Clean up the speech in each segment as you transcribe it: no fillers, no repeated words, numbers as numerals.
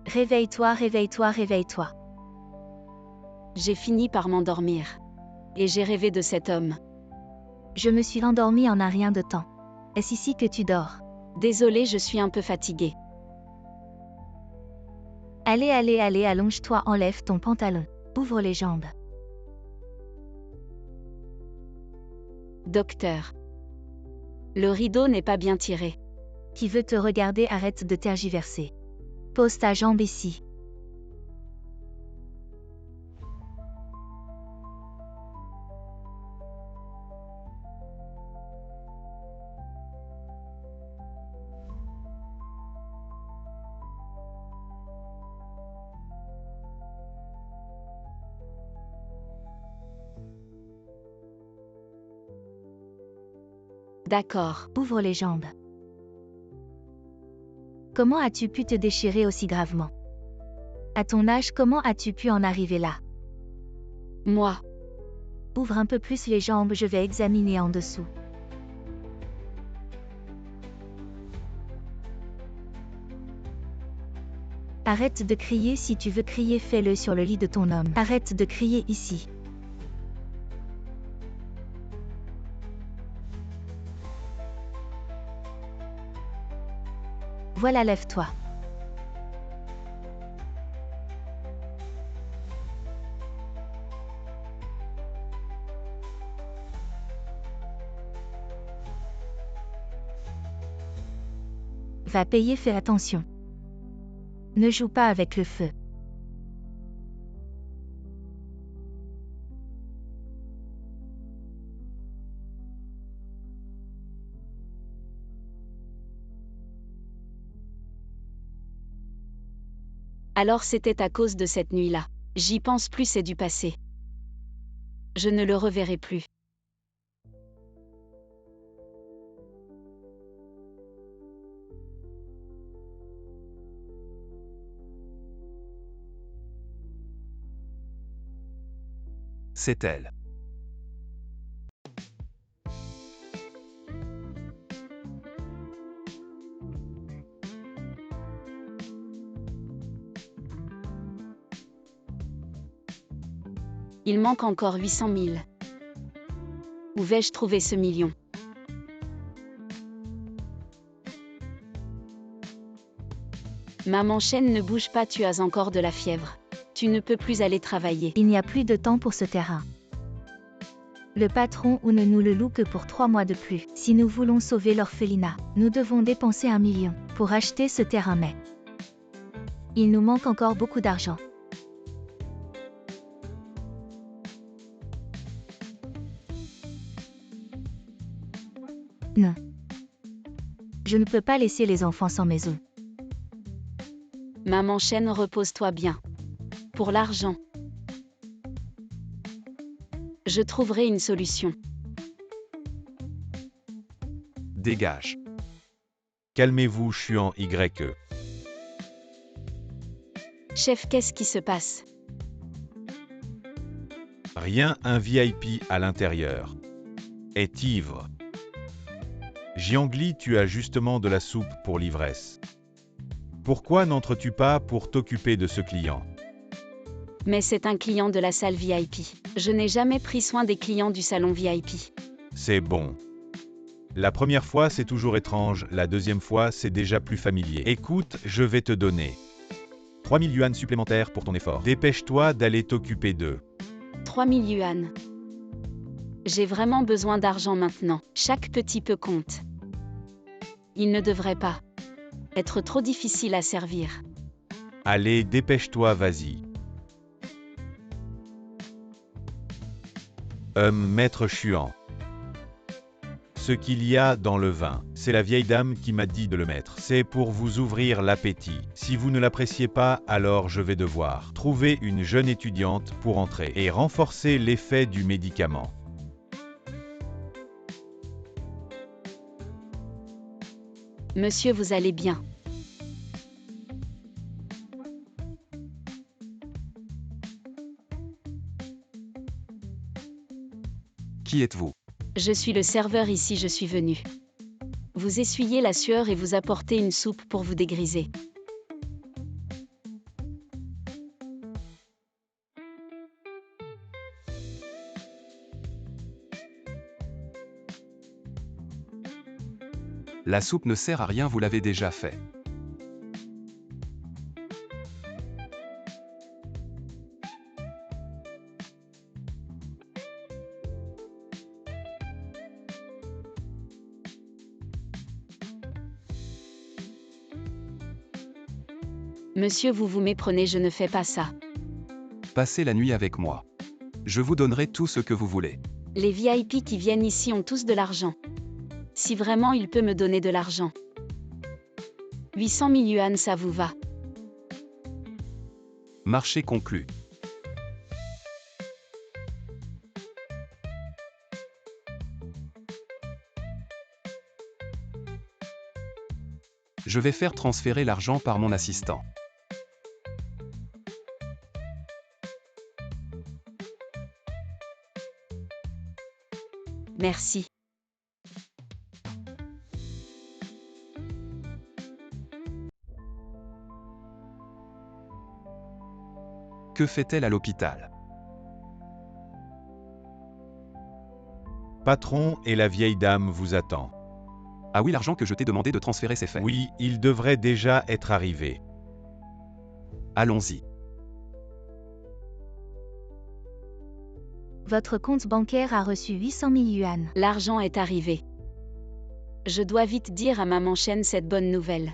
Réveille-toi, réveille-toi, réveille-toi. J'ai fini par m'endormir. Et j'ai rêvé de cet homme. Je me suis endormie en un rien de temps. Est-ce ici que tu dors? Désolée, je suis un peu fatiguée. Allez, allez, allez, allonge-toi, enlève ton pantalon. Ouvre les jambes. Docteur. Le rideau n'est pas bien tiré. Qui veut te regarder, arrête de tergiverser. Pose ta jambe ici. D'accord. Ouvre les jambes. Comment as-tu pu te déchirer aussi gravement? À ton âge, comment as-tu pu en arriver là? Moi. Ouvre un peu plus les jambes, je vais examiner en dessous. Arrête de crier, si tu veux crier, fais-le sur le lit de ton homme. Arrête de crier ici. Voilà, lève-toi. Va payer, fais attention. Ne joue pas avec le feu. Alors c'était à cause de cette nuit-là. J'y pense plus, c'est du passé. Je ne le reverrai plus. C'est elle. Il manque encore 800 000. Où vais-je trouver ce million? Maman chaîne, ne bouge pas, tu as encore de la fièvre. Tu ne peux plus aller travailler. Il n'y a plus de temps pour ce terrain. Le patron ou ne nous le loue que pour 3 mois de plus. Si nous voulons sauver l'orphelinat, nous devons dépenser 1 million pour acheter ce terrain, mais il nous manque encore beaucoup d'argent. Non. Je ne peux pas laisser les enfants sans maison. Maman chaîne, repose-toi bien. Pour l'argent, je trouverai une solution. Dégage. Calmez-vous, Chuan YE. Chef, qu'est-ce qui se passe? Rien, un VIP à l'intérieur. Est ivre. Jiangli, tu as justement de la soupe pour l'ivresse. Pourquoi n'entres-tu pas pour t'occuper de ce client? Mais c'est un client de la salle VIP. Je n'ai jamais pris soin des clients du salon VIP. C'est bon. La première fois, c'est toujours étrange, la deuxième fois, c'est déjà plus familier. Écoute, je vais te donner 3000 yuan supplémentaires pour ton effort. Dépêche-toi d'aller t'occuper d'eux. 3000 yuan. J'ai vraiment besoin d'argent maintenant. Chaque petit peu compte. Il ne devrait pas être trop difficile à servir. Allez, dépêche-toi, vas-y. Maître Chuan. Ce qu'il y a dans le vin, c'est la vieille dame qui m'a dit de le mettre. C'est pour vous ouvrir l'appétit. Si vous ne l'appréciez pas, alors je vais devoir trouver une jeune étudiante pour entrer et renforcer l'effet du médicament. Monsieur, vous allez bien? Qui êtes-vous? Je suis le serveur ici, je suis venu vous essuyez la sueur et vous apporter une soupe pour vous dégriser. La soupe ne sert à rien, vous l'avez déjà fait. Monsieur, vous vous méprenez, je ne fais pas ça. Passez la nuit avec moi. Je vous donnerai tout ce que vous voulez. Les VIP qui viennent ici ont tous de l'argent. Si vraiment il peut me donner de l'argent. 800 000 yuan, ça vous va? Marché conclu. Je vais faire transférer l'argent par mon assistant. Merci. Que fait-elle à l'hôpital? Patron et la vieille dame vous attend. Ah oui, l'argent que je t'ai demandé de transférer, c'est fait. Oui, il devrait déjà être arrivé. Allons-y. Votre compte bancaire a reçu 800 000 yuan. L'argent est arrivé. Je dois vite dire à maman Chen cette bonne nouvelle.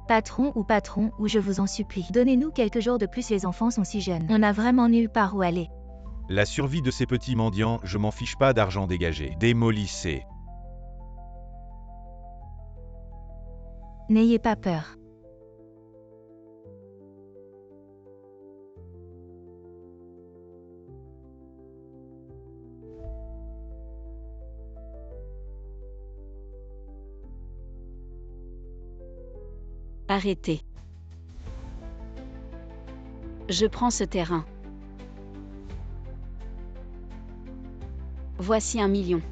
Patron, ou je vous en supplie, donnez-nous quelques jours de plus, les enfants sont si jeunes. On n'a vraiment nulle part où aller. La survie de ces petits mendiants, je m'en fiche pas d'argent dégagé. Démolissez. N'ayez pas peur. Arrêtez. Je prends ce terrain. Voici 1 million.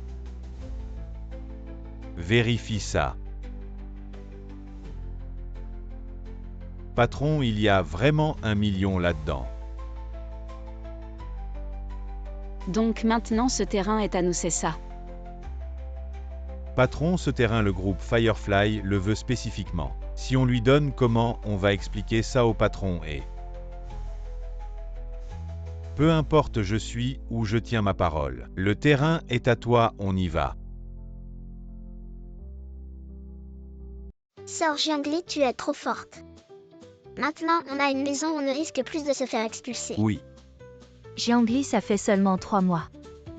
Vérifie ça. Patron, il y a vraiment 1 million là-dedans. Donc maintenant ce terrain est à nous, c'est ça? Patron, ce terrain, le groupe Firefly le veut spécifiquement. Si on lui donne, comment on va expliquer ça au patron et... Peu importe, je suis où je tiens ma parole. Le terrain est à toi, on y va. Sœur Jiangli, tu es trop forte. Maintenant, on a une maison, on ne risque plus de se faire expulser. Oui. Jiangli, ça fait seulement 3 mois.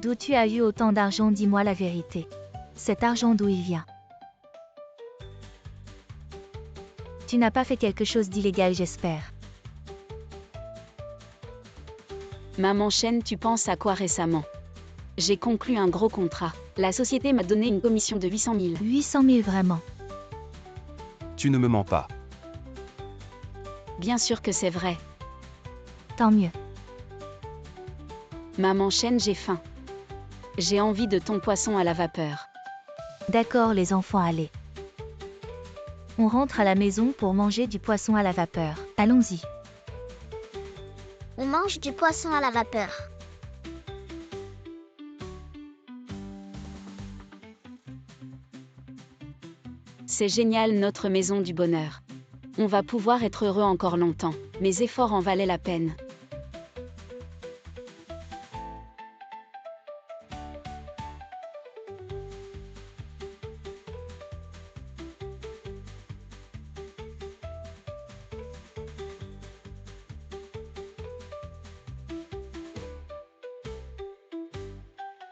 D'où tu as eu autant d'argent, dis-moi la vérité. Cet argent, d'où il vient? Tu n'as pas fait quelque chose d'illégal, j'espère. Maman Chen, tu penses à quoi récemment? J'ai conclu un gros contrat. La société m'a donné une commission de 800 000. 800 000 vraiment? Tu ne me mens pas. Bien sûr que c'est vrai. Tant mieux. Maman Chen, j'ai faim. J'ai envie de ton poisson à la vapeur. D'accord les enfants, allez. On rentre à la maison pour manger du poisson à la vapeur. Allons-y. On mange du poisson à la vapeur. C'est génial, notre maison du bonheur. On va pouvoir être heureux encore longtemps. Mes efforts en valaient la peine.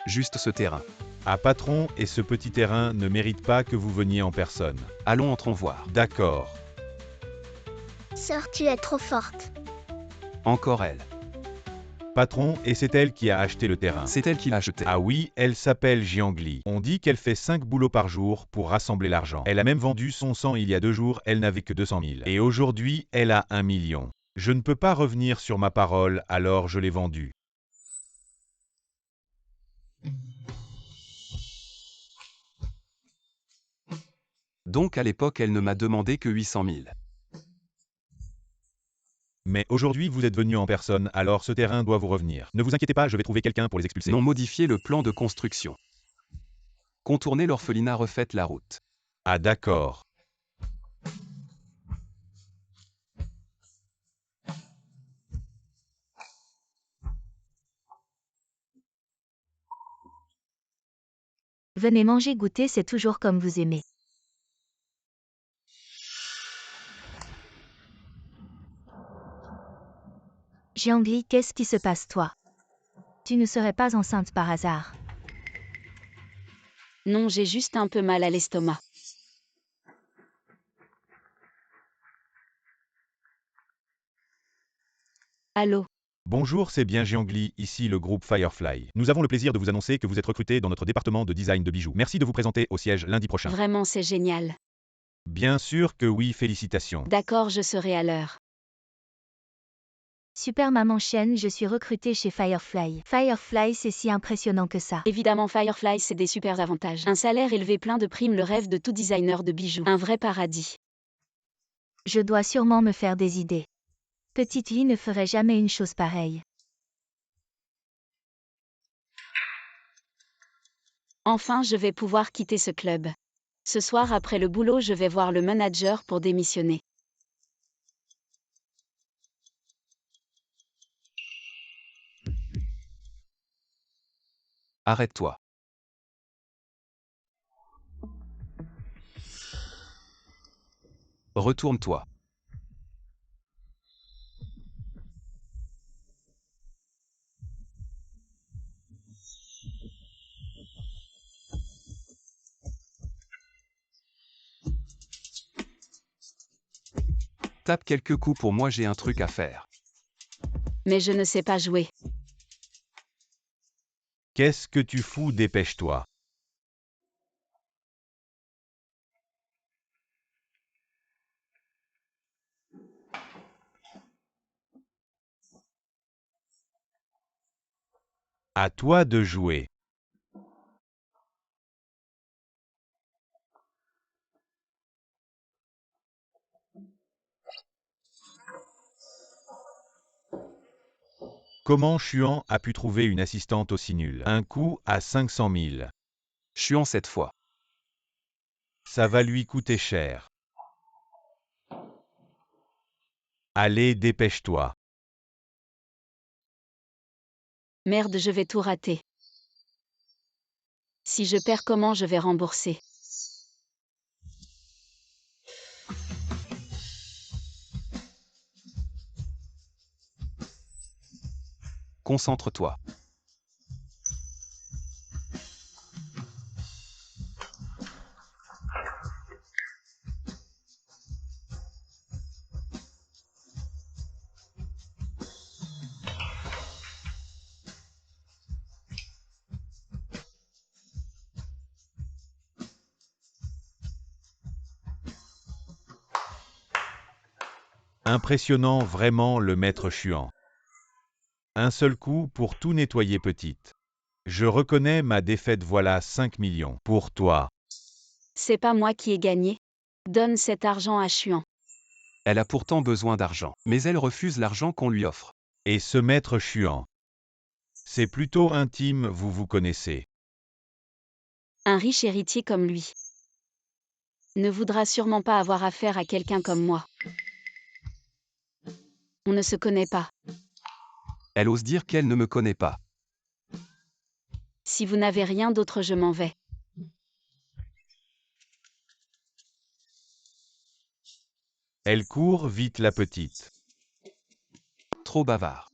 Juste ce terrain. Ah patron, et ce petit terrain ne mérite pas que vous veniez en personne. Allons, entrons voir. D'accord. Sœur, tu es trop forte. Encore elle. Patron, et c'est elle qui a acheté le terrain. C'est elle qui l'a acheté. Ah oui, elle s'appelle Jiangli. On dit qu'elle fait 5 boulots par jour pour rassembler l'argent. Elle a même vendu son sang il y a 2 jours, elle n'avait que 200 000. Et aujourd'hui, elle a 1 million. Je ne peux pas revenir sur ma parole, alors je l'ai vendue. Donc à l'époque, elle ne m'a demandé que 800 000. Mais aujourd'hui vous êtes venu en personne, alors ce terrain doit vous revenir. Ne vous inquiétez pas, je vais trouver quelqu'un pour les expulser. Non, modifiez le plan de construction. Contournez l'orphelinat, refaites la route. Ah d'accord. Venez manger, goûter, c'est toujours comme vous aimez. Jiangli, qu'est-ce qui se passe toi? Tu ne serais pas enceinte par hasard? Non, j'ai juste un peu mal à l'estomac. Allô? Bonjour, c'est bien Jiangli, ici le groupe Firefly. Nous avons le plaisir de vous annoncer que vous êtes recruté dans notre département de design de bijoux. Merci de vous présenter au siège lundi prochain. Vraiment, c'est génial. Bien sûr que oui, félicitations. D'accord, je serai à l'heure. Super maman chienne, je suis recrutée chez Firefly. Firefly, c'est si impressionnant que ça. Évidemment, Firefly, c'est des super avantages. Un salaire élevé, plein de primes, le rêve de tout designer de bijoux. Un vrai paradis. Je dois sûrement me faire des idées. Petite vie ne ferait jamais une chose pareille. Enfin, je vais pouvoir quitter ce club. Ce soir, après le boulot, je vais voir le manager pour démissionner. Arrête-toi. Retourne-toi. Tape quelques coups pour moi, j'ai un truc à faire. Mais je ne sais pas jouer. Qu'est-ce que tu fous? Dépêche-toi. À toi de jouer. Comment Chuan a pu trouver une assistante aussi nulle? Un coup à 500 000. Chuan cette fois. Ça va lui coûter cher. Allez, dépêche-toi. Merde, je vais tout rater. Si je perds, comment je vais rembourser? Concentre-toi. Impressionnant vraiment le maître Chuan. Un seul coup pour tout nettoyer petite. Je reconnais ma défaite, voilà 5 millions. Pour toi. C'est pas moi qui ai gagné. Donne cet argent à Chuan. Elle a pourtant besoin d'argent, mais elle refuse l'argent qu'on lui offre. Et ce maître Chuan. C'est plutôt intime, vous vous connaissez. Un riche héritier comme lui ne voudra sûrement pas avoir affaire à quelqu'un comme moi. On ne se connaît pas. Elle ose dire qu'elle ne me connaît pas. Si vous n'avez rien d'autre, je m'en vais. Elle court vite la petite. Trop bavard.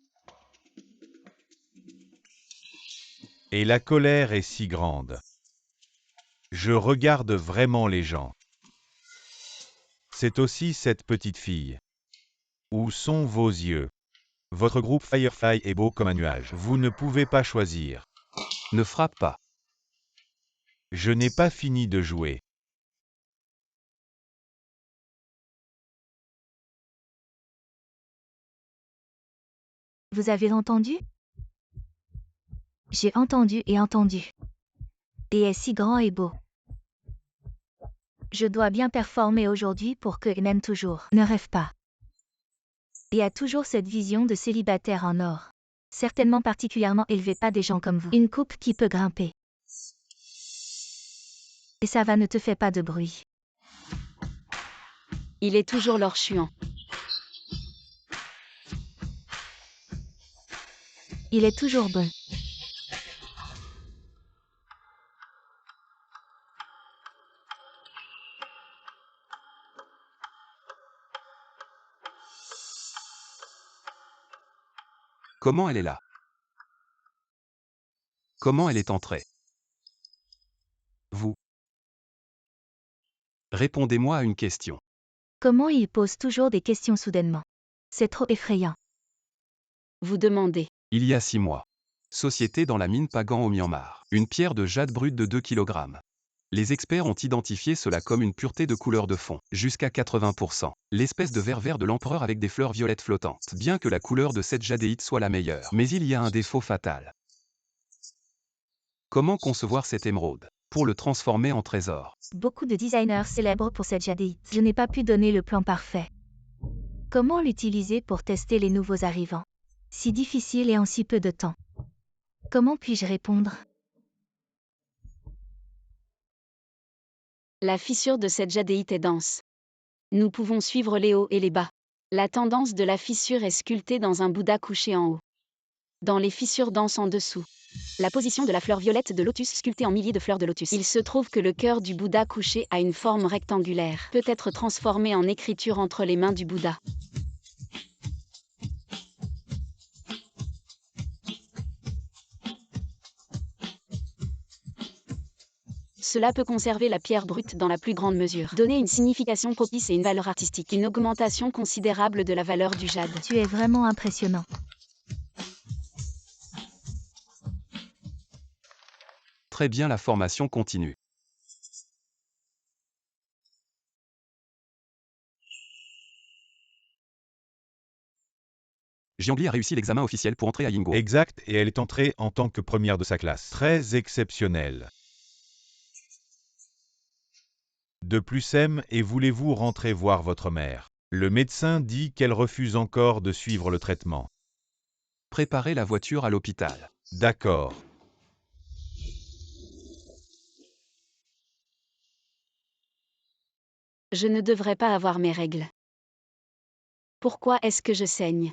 Et la colère est si grande. Je regarde vraiment les gens. C'est aussi cette petite fille. Où sont vos yeux? Votre groupe Firefly est beau comme un nuage. Vous ne pouvez pas choisir. Ne frappe pas. Je n'ai pas fini de jouer. Vous avez entendu? J'ai entendu et entendu. Et est si grand et beau. Je dois bien performer aujourd'hui pour que m'aime toujours. Ne rêve pas. Et a toujours cette vision de célibataire en or. Certainement particulièrement élevé, pas des gens comme vous. Une coupe qui peut grimper. Et ça va, ne te fait pas de bruit. Il est toujours l'orchuant. Il est toujours bon. Comment elle est là? Comment elle est entrée? Vous. Répondez-moi à une question. Comment il pose toujours des questions soudainement. C'est trop effrayant. Vous demandez. Il y a 6 mois. Société dans la mine Pagan au Myanmar. Une pierre de jade brute de 2 kg. Les experts ont identifié cela comme une pureté de couleur de fond, jusqu'à 80%. L'espèce de vert de l'empereur avec des fleurs violettes flottantes. Bien que la couleur de cette jadéite soit la meilleure, mais il y a un défaut fatal. Comment concevoir cette émeraude pour le transformer en trésor? Beaucoup de designers célèbres pour cette jadéite. Je n'ai pas pu donner le plan parfait. Comment l'utiliser pour tester les nouveaux arrivants? Si difficile et en si peu de temps. Comment puis-je répondre? La fissure de cette jadéite est dense. Nous pouvons suivre les hauts et les bas. La tendance de la fissure est sculptée dans un Bouddha couché en haut. Dans les fissures denses en dessous. La position de la fleur violette de lotus sculptée en milliers de fleurs de lotus. Il se trouve que le cœur du Bouddha couché a une forme rectangulaire. Peut être transformé en écriture entre les mains du Bouddha. Cela peut conserver la pierre brute dans la plus grande mesure. Donner une signification propice et une valeur artistique. Une augmentation considérable de la valeur du jade. Tu es vraiment impressionnant. Très bien, la formation continue. Jiangli a réussi l'examen officiel pour entrer à Yingguo. Exact, et elle est entrée en tant que première de sa classe. Très exceptionnelle. De plus, et voulez-vous rentrer voir votre mère? Le médecin dit qu'elle refuse encore de suivre le traitement. Préparez la voiture à l'hôpital. D'accord. Je ne devrais pas avoir mes règles. Pourquoi est-ce que je saigne?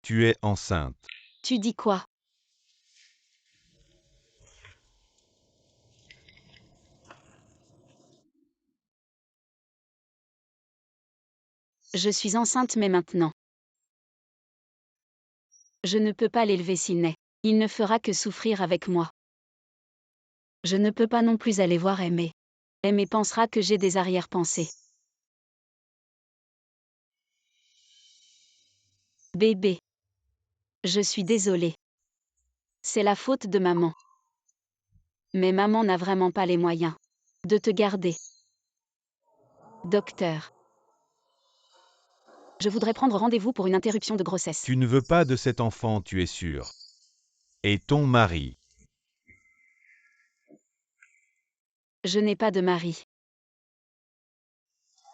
Tu es enceinte. Tu dis quoi? Je suis enceinte mais maintenant. Je ne peux pas l'élever s'il naît. Il ne fera que souffrir avec moi. Je ne peux pas non plus aller voir Aimé. Aimé pensera que j'ai des arrière-pensées. Bébé. Je suis désolée. C'est la faute de maman. Mais maman n'a vraiment pas les moyens de te garder. Docteur. Je voudrais prendre rendez-vous pour une interruption de grossesse. Tu ne veux pas de cet enfant, tu es sûr. Et ton mari? Je n'ai pas de mari.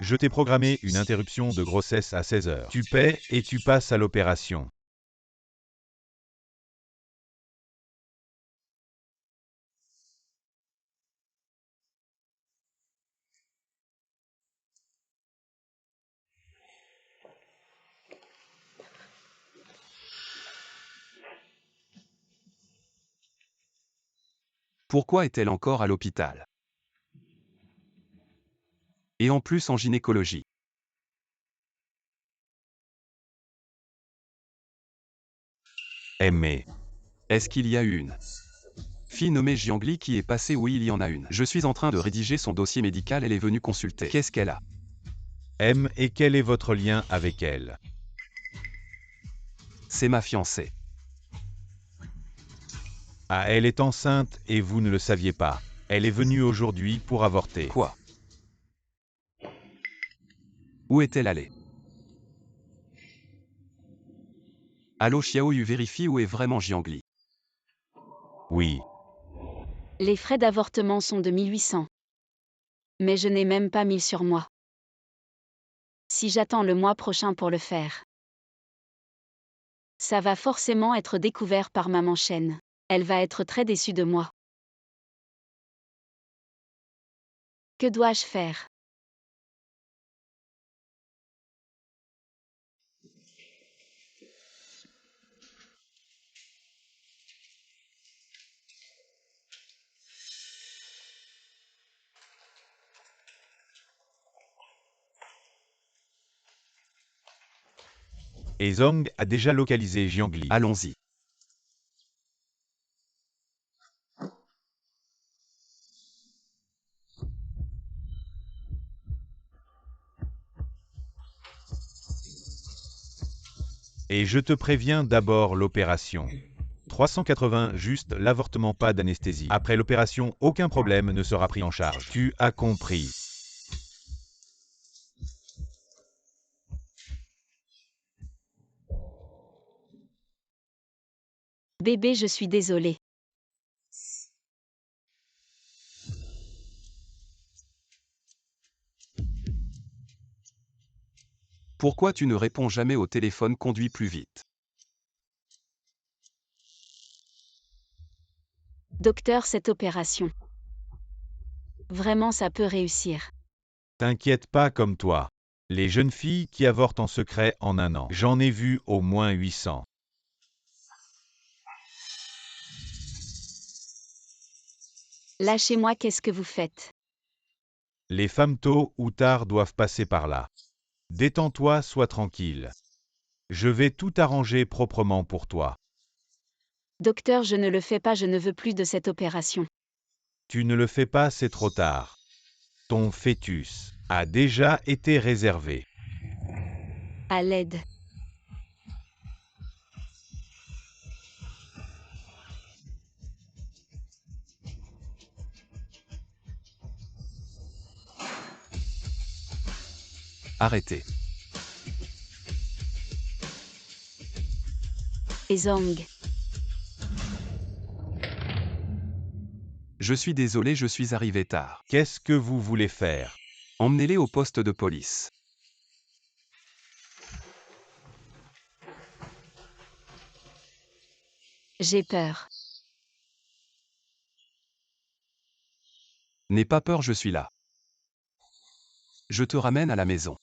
Je t'ai programmé une interruption de grossesse à 16 heures. Tu paies et tu passes à l'opération. Pourquoi est-elle encore à l'hôpital? Et en plus en gynécologie. Aimé. Est-ce qu'il y a une fille nommée Jiangli qui est passée? Oui, il y en a une. Je suis en train de rédiger son dossier médical, elle est venue consulter. Qu'est-ce qu'elle a? Et quel est votre lien avec elle? C'est ma fiancée. Ah, elle est enceinte et vous ne le saviez pas. Elle est venue aujourd'hui pour avorter. Quoi? Où est-elle allée? Allô Xiaoyu, vérifie où est vraiment Jiangli. Oui. Les frais d'avortement sont de 1800. Mais je n'ai même pas 1000 sur moi. Si j'attends le mois prochain pour le faire, ça va forcément être découvert par maman Chen. Elle va être très déçue de moi. Que dois-je faire? Et Zhang a déjà localisé Jiangli. Allons-y. Et je te préviens d'abord l'opération. 380, juste l'avortement, pas d'anesthésie. Après l'opération, aucun problème ne sera pris en charge. Tu as compris. Bébé, je suis désolée. Pourquoi tu ne réponds jamais au téléphone? Conduis plus vite. Docteur, cette opération. Vraiment, ça peut réussir. T'inquiète pas comme toi. Les jeunes filles qui avortent en secret en un an, j'en ai vu au moins 800. Lâchez-moi, qu'est-ce que vous faites? Les femmes tôt ou tard doivent passer par là. Détends-toi, sois tranquille. Je vais tout arranger proprement pour toi. Docteur, je ne le fais pas, je ne veux plus de cette opération. Tu ne le fais pas, c'est trop tard. Ton fœtus a déjà été réservé. À l'aide. Arrêtez. Et Zhang. Je suis désolé, je suis arrivé tard. Qu'est-ce que vous voulez faire? Emmenez-les au poste de police. J'ai peur. N'aie pas peur, je suis là. Je te ramène à la maison.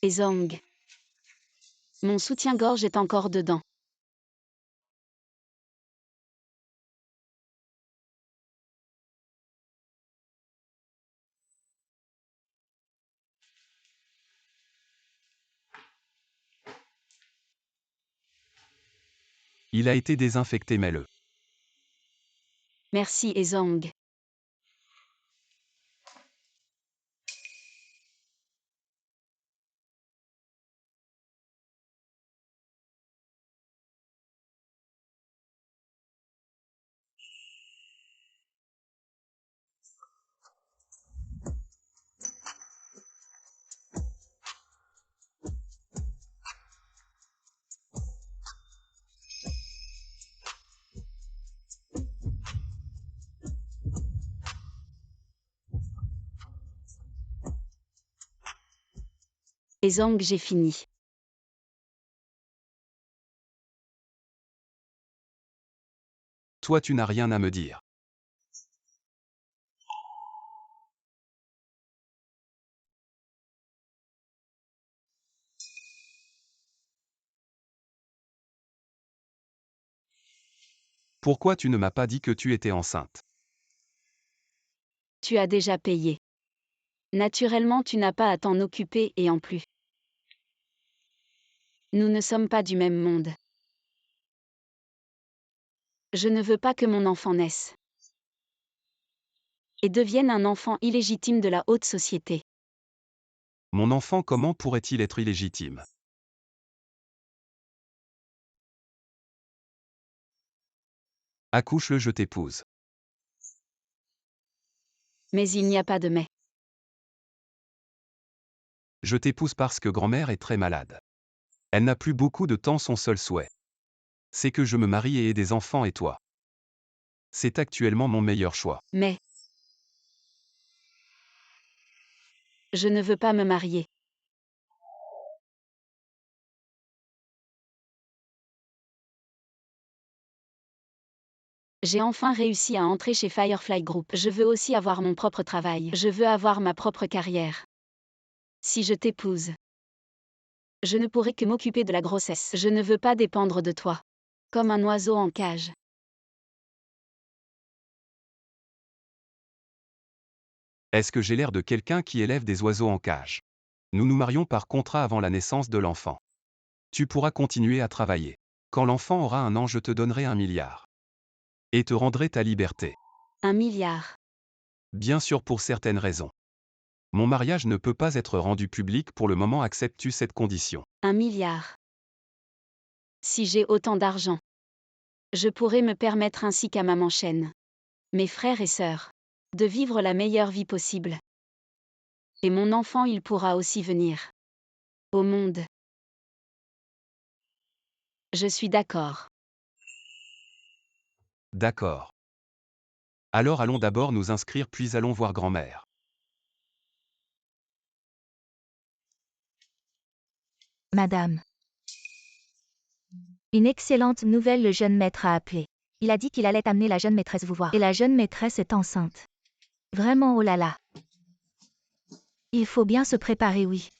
Et Zhang. Mon soutien-gorge est encore dedans. Il a été désinfecté, mets-le. Merci, et Zhang. Et Zhang, j'ai fini. Toi, tu n'as rien à me dire. Pourquoi tu ne m'as pas dit que tu étais enceinte? Tu as déjà payé. Naturellement, tu n'as pas à t'en occuper et en plus. Nous ne sommes pas du même monde. Je ne veux pas que mon enfant naisse et devienne un enfant illégitime de la haute société. Mon enfant, comment pourrait-il être illégitime? Accouche-le, je t'épouse. Mais il n'y a pas de mais. Je t'épouse parce que grand-mère est très malade. Elle n'a plus beaucoup de temps, son seul souhait. C'est que je me marie et ai des enfants et toi. C'est actuellement mon meilleur choix. Mais je ne veux pas me marier. J'ai enfin réussi à entrer chez Firefly Group. Je veux aussi avoir mon propre travail. Je veux avoir ma propre carrière. Si je t'épouse, je ne pourrai que m'occuper de la grossesse. Je ne veux pas dépendre de toi. Comme un oiseau en cage. Est-ce que j'ai l'air de quelqu'un qui élève des oiseaux en cage? Nous nous marions par contrat avant la naissance de l'enfant. Tu pourras continuer à travailler. Quand l'enfant aura 1 an, je te donnerai 1 milliard. Et te rendrai ta liberté. 1 milliard. Bien sûr, pour certaines raisons. Mon mariage ne peut pas être rendu public pour le moment. Acceptes-tu cette condition? 1 milliard. Si j'ai autant d'argent, je pourrais me permettre ainsi qu'à maman Chen, mes frères et sœurs, de vivre la meilleure vie possible. Et mon enfant, il pourra aussi venir au monde. Je suis d'accord. D'accord. Alors allons d'abord nous inscrire puis allons voir grand-mère. Madame. Une excellente nouvelle, le jeune maître a appelé. Il a dit qu'il allait amener la jeune maîtresse vous voir. Et la jeune maîtresse est enceinte. Vraiment, oh là là. Il faut bien se préparer, oui.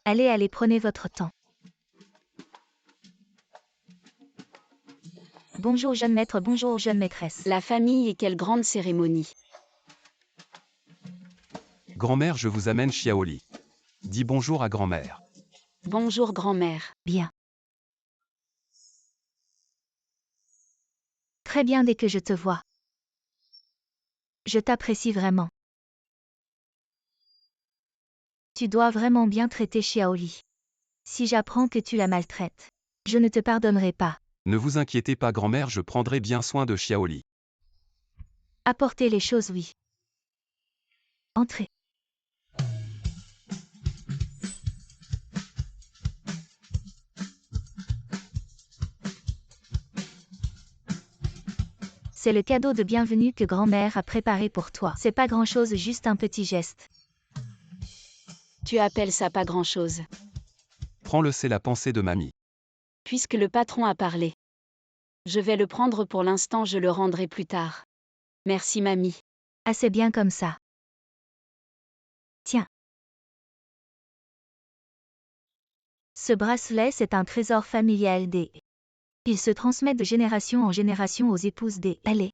Allez, allez, prenez votre temps. Bonjour jeune maître, bonjour jeune maîtresse. La famille et quelle grande cérémonie. Grand-mère, je vous amène Xiaoli. Dis bonjour à grand-mère. Bonjour grand-mère. Bien. Très bien dès que je te vois. Je t'apprécie vraiment. Tu dois vraiment bien traiter Xiaoli. Si j'apprends que tu la maltraites, je ne te pardonnerai pas. Ne vous inquiétez pas grand-mère, je prendrai bien soin de Xiaoli. Apportez les choses, oui. Entrez. C'est le cadeau de bienvenue que grand-mère a préparé pour toi. C'est pas grand-chose, juste un petit geste. Tu appelles ça pas grand-chose. Prends-le, c'est la pensée de mamie. Puisque le patron a parlé. Je vais le prendre pour l'instant, je le rendrai plus tard. Merci mamie. Assez bien comme ça. Tiens. Ce bracelet, c'est un trésor familial des... Il se transmet de génération en génération aux épouses des... Allez.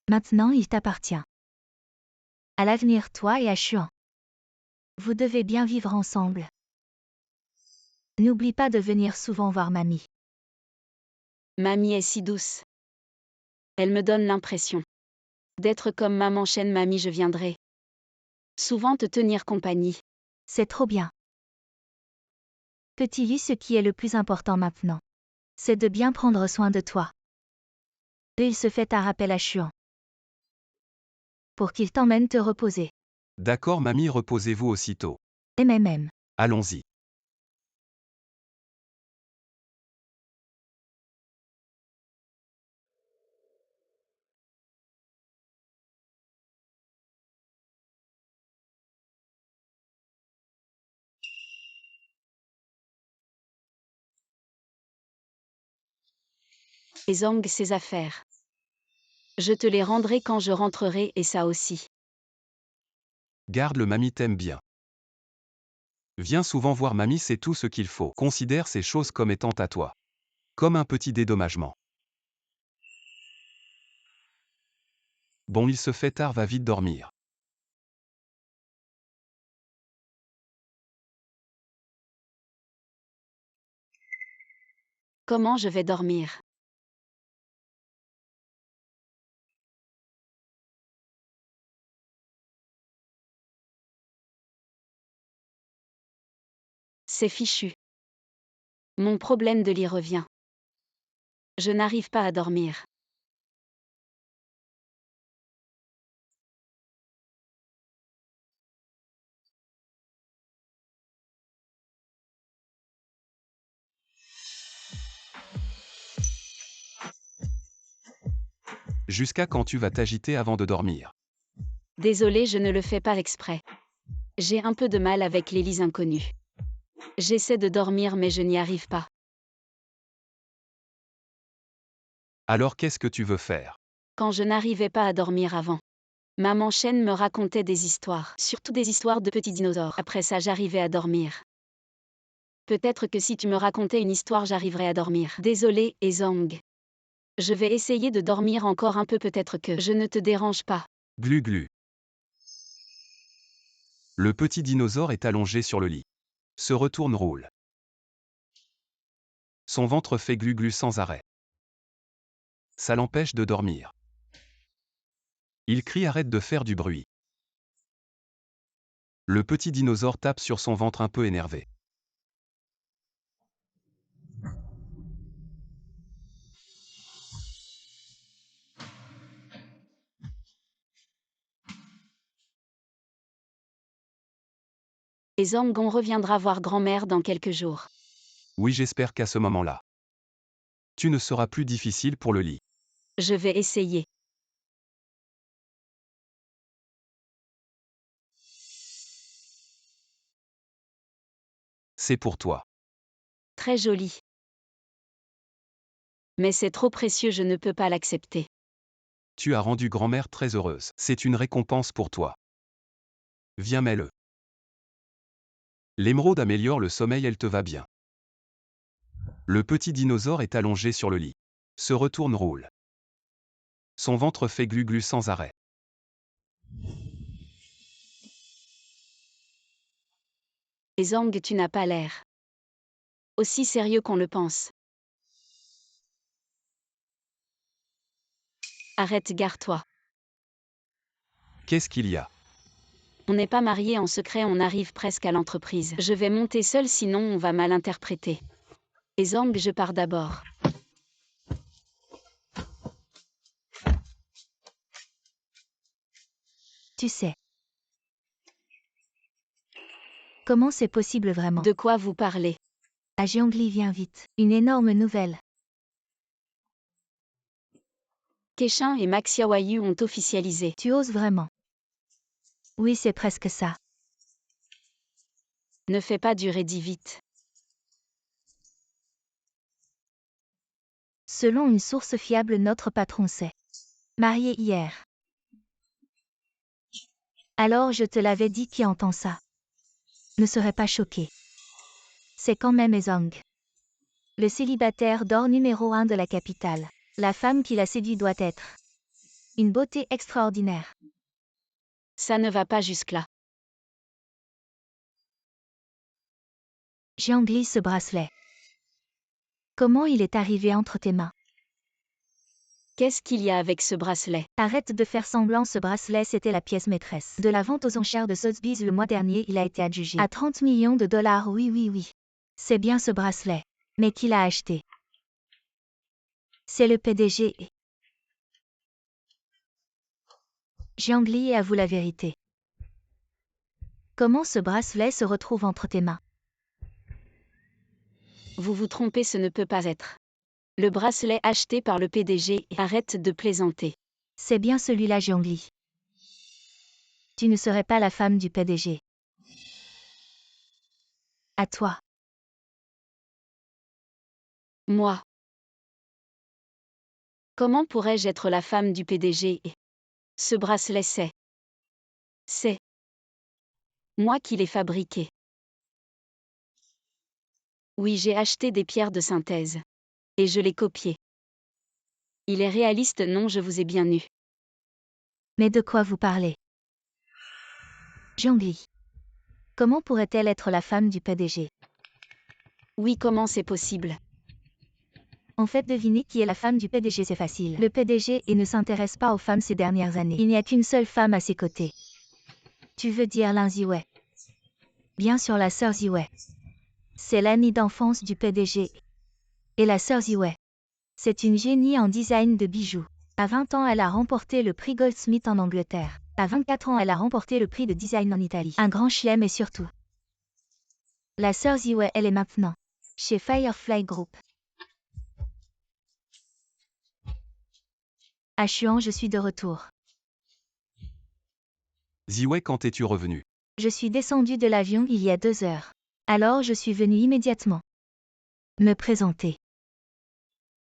Maintenant, il t'appartient. À l'avenir, toi et à Xuan. Vous devez bien vivre ensemble. N'oublie pas de venir souvent voir mamie. Mamie est si douce. Elle me donne l'impression d'être comme maman Chen. Mamie, je viendrai souvent te tenir compagnie. C'est trop bien. Petit lit, ce qui est le plus important maintenant, c'est de bien prendre soin de toi. Et il se fait un rappel à Xuan. Pour qu'il t'emmène te reposer. D'accord mamie, reposez-vous aussitôt. MMM. Allons-y. Et Zhang, ses affaires. Je te les rendrai quand je rentrerai et ça aussi. Garde-le, mamie t'aime bien. Viens souvent voir mamie, c'est tout ce qu'il faut. Considère ces choses comme étant à toi. Comme un petit dédommagement. Bon, il se fait tard, va vite dormir. Comment je vais dormir? C'est fichu. Mon problème de lit revient. Je n'arrive pas à dormir. Jusqu'à quand tu vas t'agiter avant de dormir? Désolé, je ne le fais pas exprès. J'ai un peu de mal avec les lits inconnus. J'essaie de dormir mais je n'y arrive pas. Alors qu'est-ce que tu veux faire? Quand je n'arrivais pas à dormir avant, maman Chêne me racontait des histoires, surtout des histoires de petits dinosaures. Après ça, j'arrivais à dormir. Peut-être que si tu me racontais une histoire, j'arriverais à dormir. Désolé, Ezong. Je vais essayer de dormir encore un peu, peut-être que je ne te dérange pas. Glu glu. Le petit dinosaure est allongé sur le lit. Se retourne, roule. Son ventre fait glu glu sans arrêt. Ça l'empêche de dormir. Il crie, arrête de faire du bruit. Le petit dinosaure tape sur son ventre un peu énervé. Ezong, on reviendra voir grand-mère dans quelques jours. Oui, j'espère qu'à ce moment-là, tu ne seras plus difficile pour le lit. Je vais essayer. C'est pour toi. Très joli. Mais c'est trop précieux, je ne peux pas l'accepter. Tu as rendu grand-mère très heureuse. C'est une récompense pour toi. Viens, mets-le. L'émeraude améliore le sommeil, elle te va bien. Le petit dinosaure est allongé sur le lit. Se retourne, roule. Son ventre fait glu glu sans arrêt. Ezong, tu n'as pas l'air aussi sérieux qu'on le pense. Arrête, gare-toi. Qu'est-ce qu'il y a? On n'est pas mariés en secret, on arrive presque à l'entreprise. Je vais monter seule, sinon on va mal interpréter. Ezong, je pars d'abord. Tu sais. Comment c'est possible vraiment? De quoi vous parlez? Ah, Zhongli, viens vite. Une énorme nouvelle. Keshin et Max Yawayu ont officialisé. Tu oses vraiment? Oui, c'est presque ça. Ne fais pas durer, dis vite. Selon une source fiable, notre patron s'est marié hier. Alors je te l'avais dit, qui entend ça ne serait pas choqué. C'est quand même Ezong. Le célibataire d'or numéro 1 de la capitale. La femme qui l'a séduit doit être une beauté extraordinaire. Ça ne va pas jusque-là. Zhongli, ce bracelet. Comment il est arrivé entre tes mains? Qu'est-ce qu'il y a avec ce bracelet? Arrête de faire semblant, ce bracelet c'était la pièce maîtresse de la vente aux enchères de Sotheby's le mois dernier, il a été adjugé à 30 millions de dollars. Oui. C'est bien ce bracelet. Mais qui l'a acheté? C'est le PDG. Zhongli, avoue la vérité. Comment ce bracelet se retrouve entre tes mains? Vous vous trompez, ce ne peut pas être le bracelet acheté par le PDG. Arrête de plaisanter. C'est bien celui-là, Zhongli. Tu ne serais pas la femme du PDG. À toi. Moi. Comment pourrais-je être la femme du PDG? Ce bracelet, c'est moi qui l'ai fabriqué. Oui, j'ai acheté des pierres de synthèse. Et je l'ai copié. Il est réaliste, non, je vous ai bien eu. Mais de quoi vous parlez? Zhongli. Comment pourrait-elle être la femme du PDG? Oui, comment c'est possible? En fait, deviner qui est la femme du PDG, c'est facile. Le PDG ne s'intéresse pas aux femmes ces dernières années. Il n'y a qu'une seule femme à ses côtés. Tu veux dire Lin Ziwei? Bien sûr, la sœur Ziwei. C'est l'amie d'enfance du PDG. Et la sœur Ziwei, c'est une génie en design de bijoux. À 20 ans, elle a remporté le prix Goldsmith en Angleterre. À 24 ans, elle a remporté le prix de design en Italie. Un grand chelem, et surtout, la sœur Ziwei, elle est maintenant chez Firefly Group. À Chuan, je suis de retour. Ziwei, quand es-tu revenu? Je suis descendu de l'avion il y a 2 heures. Alors je suis venu immédiatement. Me présenter.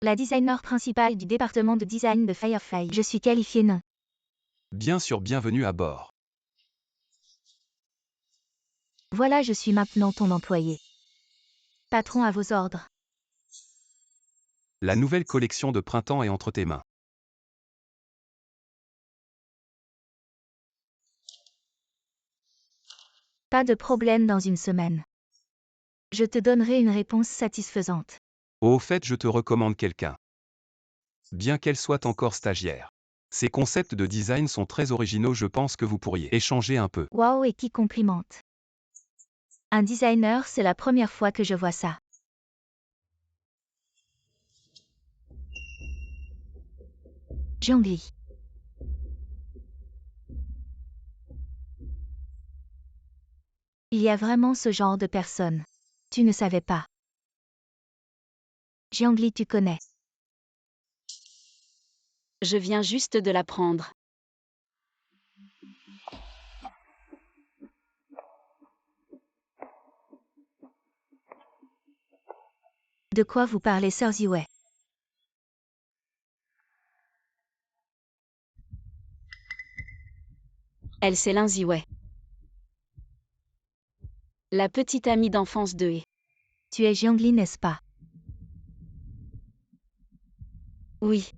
La designer principale du département de design de Firefly. Je suis qualifiée non. Bien sûr, bienvenue à bord. Voilà, je suis maintenant ton employé. Patron à vos ordres. La nouvelle collection de printemps est entre tes mains. Pas de problème dans une semaine. Je te donnerai une réponse satisfaisante. Au fait, je te recommande quelqu'un. Bien qu'elle soit encore stagiaire. Ses concepts de design sont très originaux, je pense que vous pourriez échanger un peu. Waouh, et qui complimente. Un designer, c'est la première fois que je vois ça. Jiangli. Il y a vraiment ce genre de personne. Tu ne savais pas. Jiangli, tu connais. Je viens juste de l'apprendre. De quoi vous parlez, sœur Ziwei? Elle, c'est Lin Ziwei. La petite amie d'enfance de He. Tu es Jiangli, n'est-ce pas? Oui.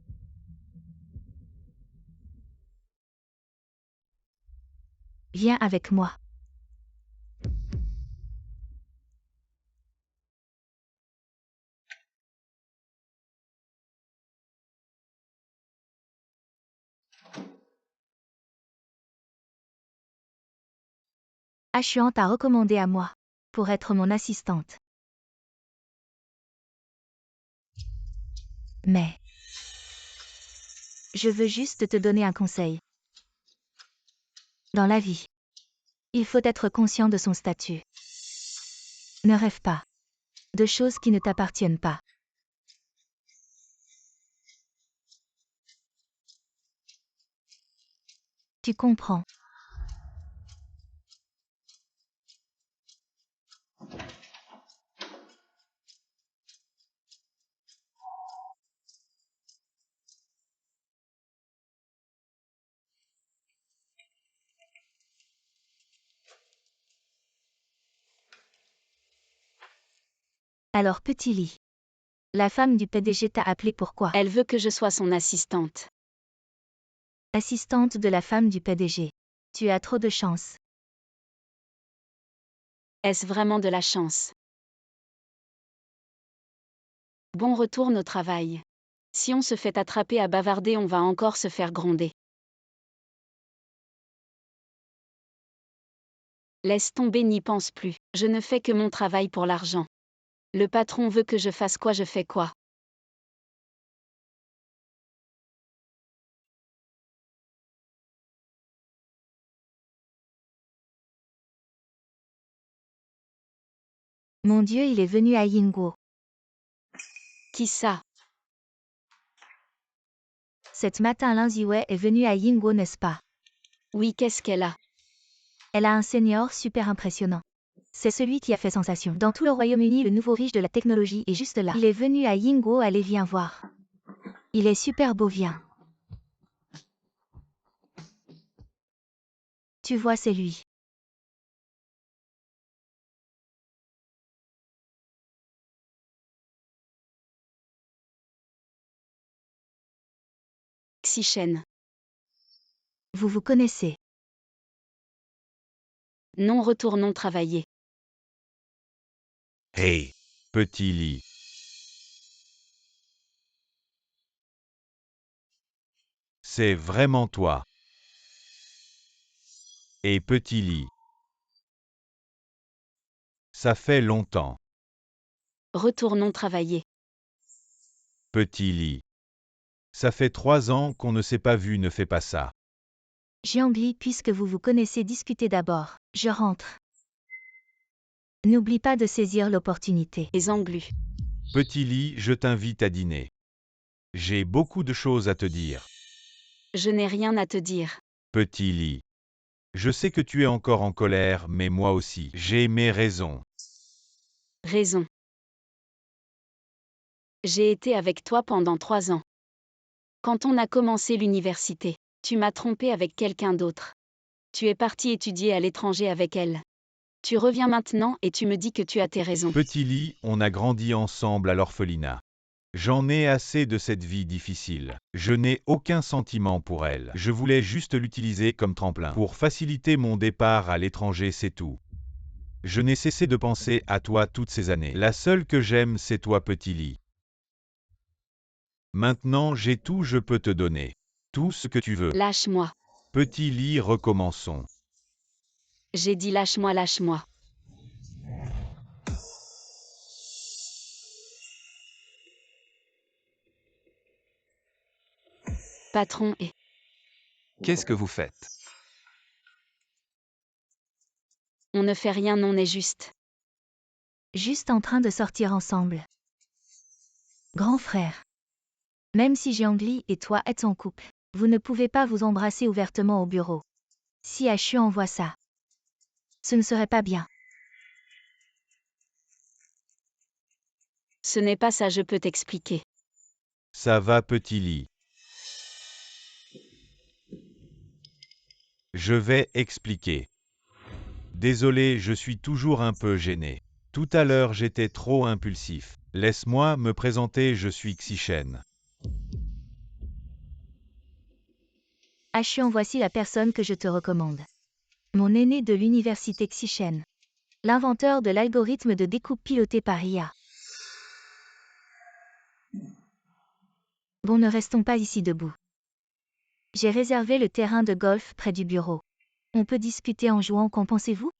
Viens avec moi. Ashuan t'a recommandé à moi. Pour être mon assistante. Mais. Je veux juste te donner un conseil. Dans la vie. Il faut être conscient de son statut. Ne rêve pas. De choses qui ne t'appartiennent pas. Tu comprends. Alors petit lit. La femme du PDG t'a appelé pourquoi? Elle veut que je sois son assistante. Assistante de la femme du PDG. Tu as trop de chance. Est-ce vraiment de la chance? Bon, retourne au travail. Si on se fait attraper à bavarder, on va encore se faire gronder. Laisse tomber, n'y pense plus. Je ne fais que mon travail pour l'argent. Le patron veut que je fasse quoi, je fais quoi. Mon Dieu, il est venu à Yingguo. Qui ça? Cet matin, Lin Ziwei est venue à Yingguo, n'est-ce pas? Oui, qu'est-ce qu'elle a? Elle a un senior super impressionnant. C'est celui qui a fait sensation. Dans tout le Royaume-Uni, le nouveau riche de la technologie est juste là. Il est venu à Yingguo, allez, viens voir. Il est super beau, viens. Tu vois, c'est lui. Xichen. Vous vous connaissez. Non, retournons travailler. Hey, petit lit. C'est vraiment toi. Et petit lit. Ça fait longtemps. Retournons travailler. Petit lit. Ça fait 3 ans qu'on ne s'est pas vu, ne fais pas ça. Jiangli, puisque vous vous connaissez, discutez d'abord. Je rentre. N'oublie pas de saisir l'opportunité. Les englues. Petit lit, je t'invite à dîner. J'ai beaucoup de choses à te dire. Je n'ai rien à te dire. Petit lit. Je sais que tu es encore en colère, mais moi aussi, j'ai mes raisons. Raison. J'ai été avec toi pendant 3 ans. Quand on a commencé l'université, tu m'as trompé avec quelqu'un d'autre. Tu es parti étudier à l'étranger avec elle. Tu reviens maintenant et tu me dis que tu as tes raisons. Petit lit, on a grandi ensemble à l'orphelinat. J'en ai assez de cette vie difficile. Je n'ai aucun sentiment pour elle. Je voulais juste l'utiliser comme tremplin pour faciliter mon départ à l'étranger, c'est tout. Je n'ai cessé de penser à toi toutes ces années. La seule que j'aime, c'est toi, petit lit. Maintenant, j'ai tout, je peux te donner. Tout ce que tu veux. Lâche-moi. Petit lit, recommençons. J'ai dit lâche-moi, lâche-moi. Patron et... Qu'est-ce que vous faites? On ne fait rien, on est juste. Juste en train de sortir ensemble. Grand frère. Même si Jiangli et toi êtes en couple, vous ne pouvez pas vous embrasser ouvertement au bureau. Si Chuan voit ça, ce ne serait pas bien. Ce n'est pas ça, je peux t'expliquer. Ça va, petit lit. Je vais expliquer. Désolé, je suis toujours un peu gêné. Tout à l'heure, j'étais trop impulsif. Laisse-moi me présenter, je suis Xichen. Chuan, voici la personne que je te recommande. Mon aîné de l'université Xichen. L'inventeur de l'algorithme de découpe piloté par IA. Bon, ne restons pas ici debout. J'ai réservé le terrain de golf près du bureau. On peut discuter en jouant, qu'en pensez-vous?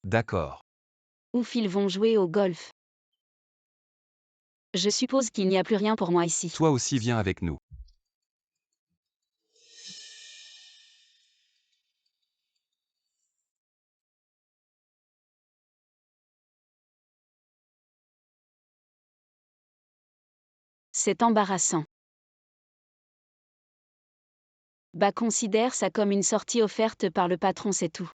D'accord. Ouf, ils vont jouer au golf. Je suppose qu'il n'y a plus rien pour moi ici. Toi aussi viens avec nous. C'est embarrassant. Bah, considère ça comme une sortie offerte par le patron, c'est tout.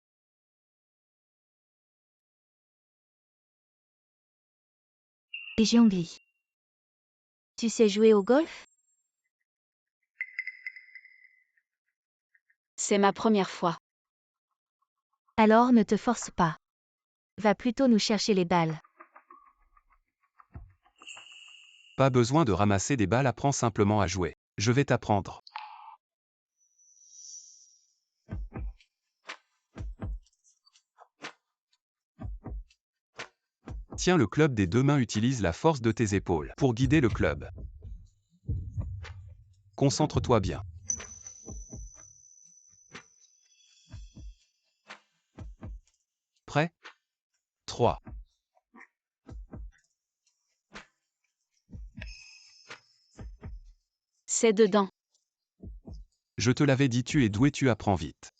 Et Jiangli. Tu sais jouer au golf? C'est ma première fois. Alors ne te force pas. Va plutôt nous chercher les balles. Pas besoin de ramasser des balles, apprends simplement à jouer. Je vais t'apprendre. Tiens, le club des 2 mains, utilise la force de tes épaules pour guider le club. Concentre-toi bien. Prêt? 3. C'est dedans. Je te l'avais dit, tu es doué, tu apprends vite.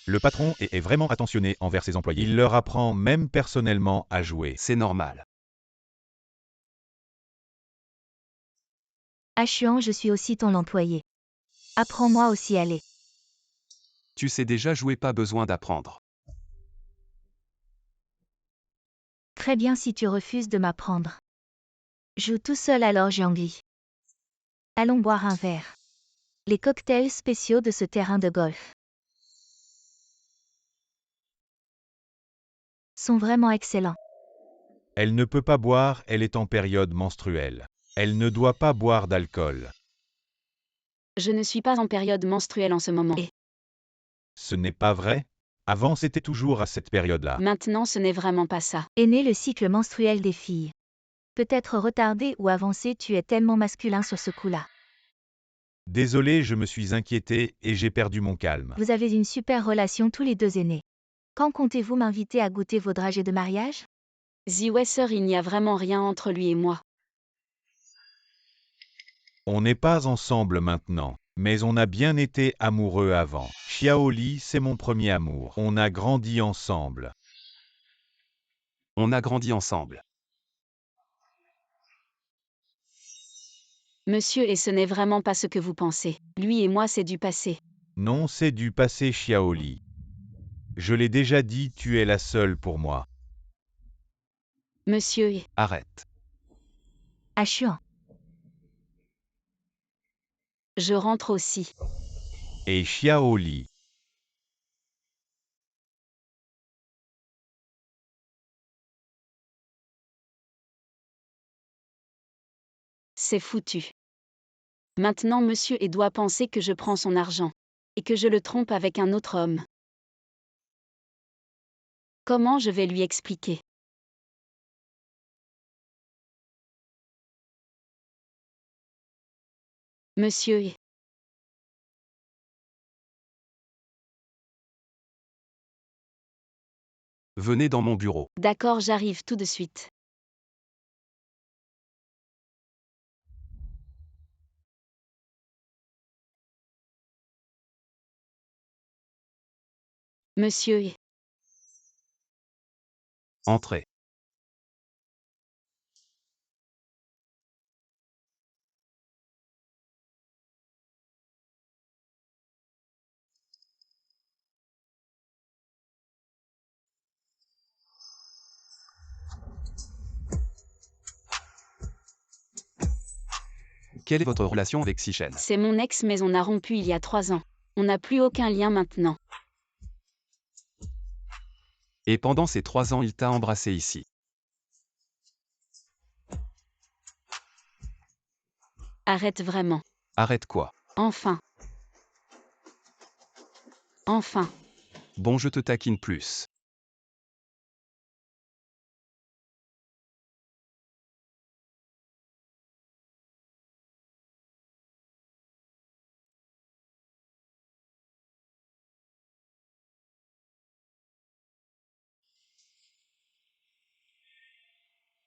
Le patron est vraiment attentionné envers ses employés. Il leur apprend même personnellement à jouer. C'est normal. Chuan, je suis aussi ton employé. Apprends-moi aussi à aller. Tu sais déjà jouer, pas besoin d'apprendre. Très bien si tu refuses de m'apprendre. Joue tout seul alors, Jiangli. Allons boire un verre. Les cocktails spéciaux de ce terrain de golf sont vraiment excellents. Elle ne peut pas boire, elle est en période menstruelle. Elle ne doit pas boire d'alcool. Je ne suis pas en période menstruelle en ce moment. Et Ce n'est pas vrai? Avant, c'était toujours à cette période-là. maintenant, ce n'est vraiment pas ça. Est né le cycle menstruel des filles. Peut-être retardé ou avancé, tu es tellement masculin sur ce coup-là. Désolé, je me suis inquiété et j'ai perdu mon calme. Vous avez une super relation tous les deux aînés. Quand comptez-vous m'inviter à goûter vos dragées de mariage? Ziwesser, il n'y a vraiment rien entre lui et moi. On n'est pas ensemble maintenant, mais on a bien été amoureux avant. Xiaoli, c'est mon premier amour. On a grandi ensemble. On a grandi ensemble. Monsieur, et ce n'est vraiment pas ce que vous pensez. Lui et moi, c'est du passé. Non, c'est du passé, Xiaoli. Je l'ai déjà dit, tu es la seule pour moi. Monsieur, Arrête. Ashuan. je rentre aussi. Et Xiaoli. C'est foutu. Maintenant monsieur et doit penser que je prends son argent. Et que je le trompe avec un autre homme. Comment je vais lui expliquer? Monsieur, Venez dans mon bureau. d'accord, j'arrive tout de suite. Monsieur, Entrez. Quelle est votre relation avec Sichen? c'est mon ex mais on a rompu il y a 3 ans. On n'a plus aucun lien maintenant. Et pendant ces 3 ans, il t'a embrassé ici. Arrête vraiment. Arrête quoi? Enfin. Enfin. Bon, je te taquine plus.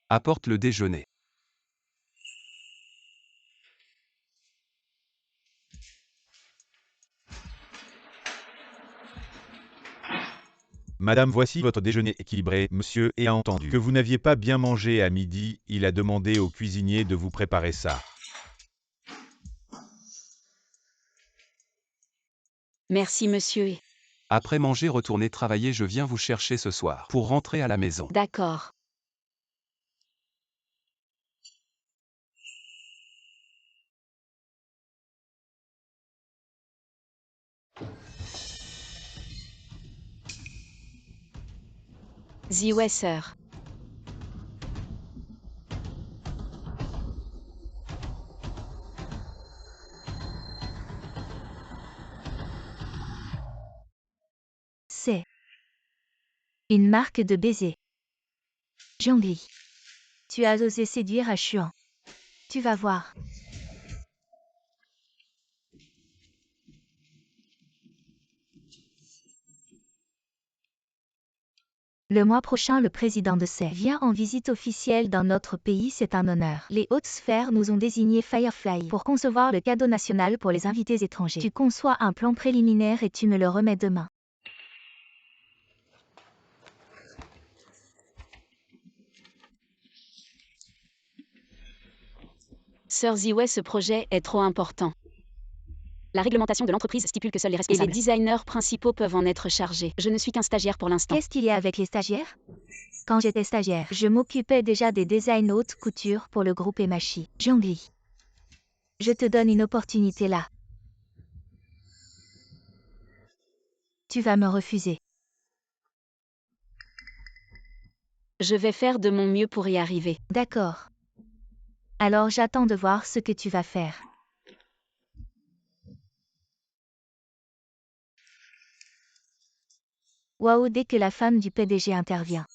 Apporte le déjeuner. Madame, voici votre déjeuner équilibré. Monsieur a entendu que vous n'aviez pas bien mangé à midi, il a demandé au cuisinier de vous préparer ça. Merci monsieur. Après manger, retournez travailler, je viens vous chercher ce soir pour rentrer à la maison. D'accord. Ziwei sœur. C'est une marque de baiser. Zhongli. Tu as osé séduire Ashuan. Tu vas voir. Le mois prochain, le président de CE vient en visite officielle dans notre pays, c'est un honneur. Les hautes sphères nous ont désigné Firefly pour concevoir le cadeau national pour les invités étrangers. Tu conçois un plan préliminaire et tu me le remets demain. Sœur Ziwei, ce projet est trop important. La réglementation de l'entreprise stipule que seuls les Et responsables les et les designers principaux peuvent en être chargés. Je ne suis qu'un stagiaire pour l'instant. Qu'est-ce qu'il y a avec les stagiaires? Quand j'étais stagiaire, je m'occupais déjà des designs haute couture pour le groupe Emachi. Zhongli. Je te donne une opportunité là. Tu vas me refuser. Je vais faire de mon mieux pour y arriver. D'accord. Alors j'attends de voir ce que tu vas faire. Waouh, dès que la femme du PDG intervient.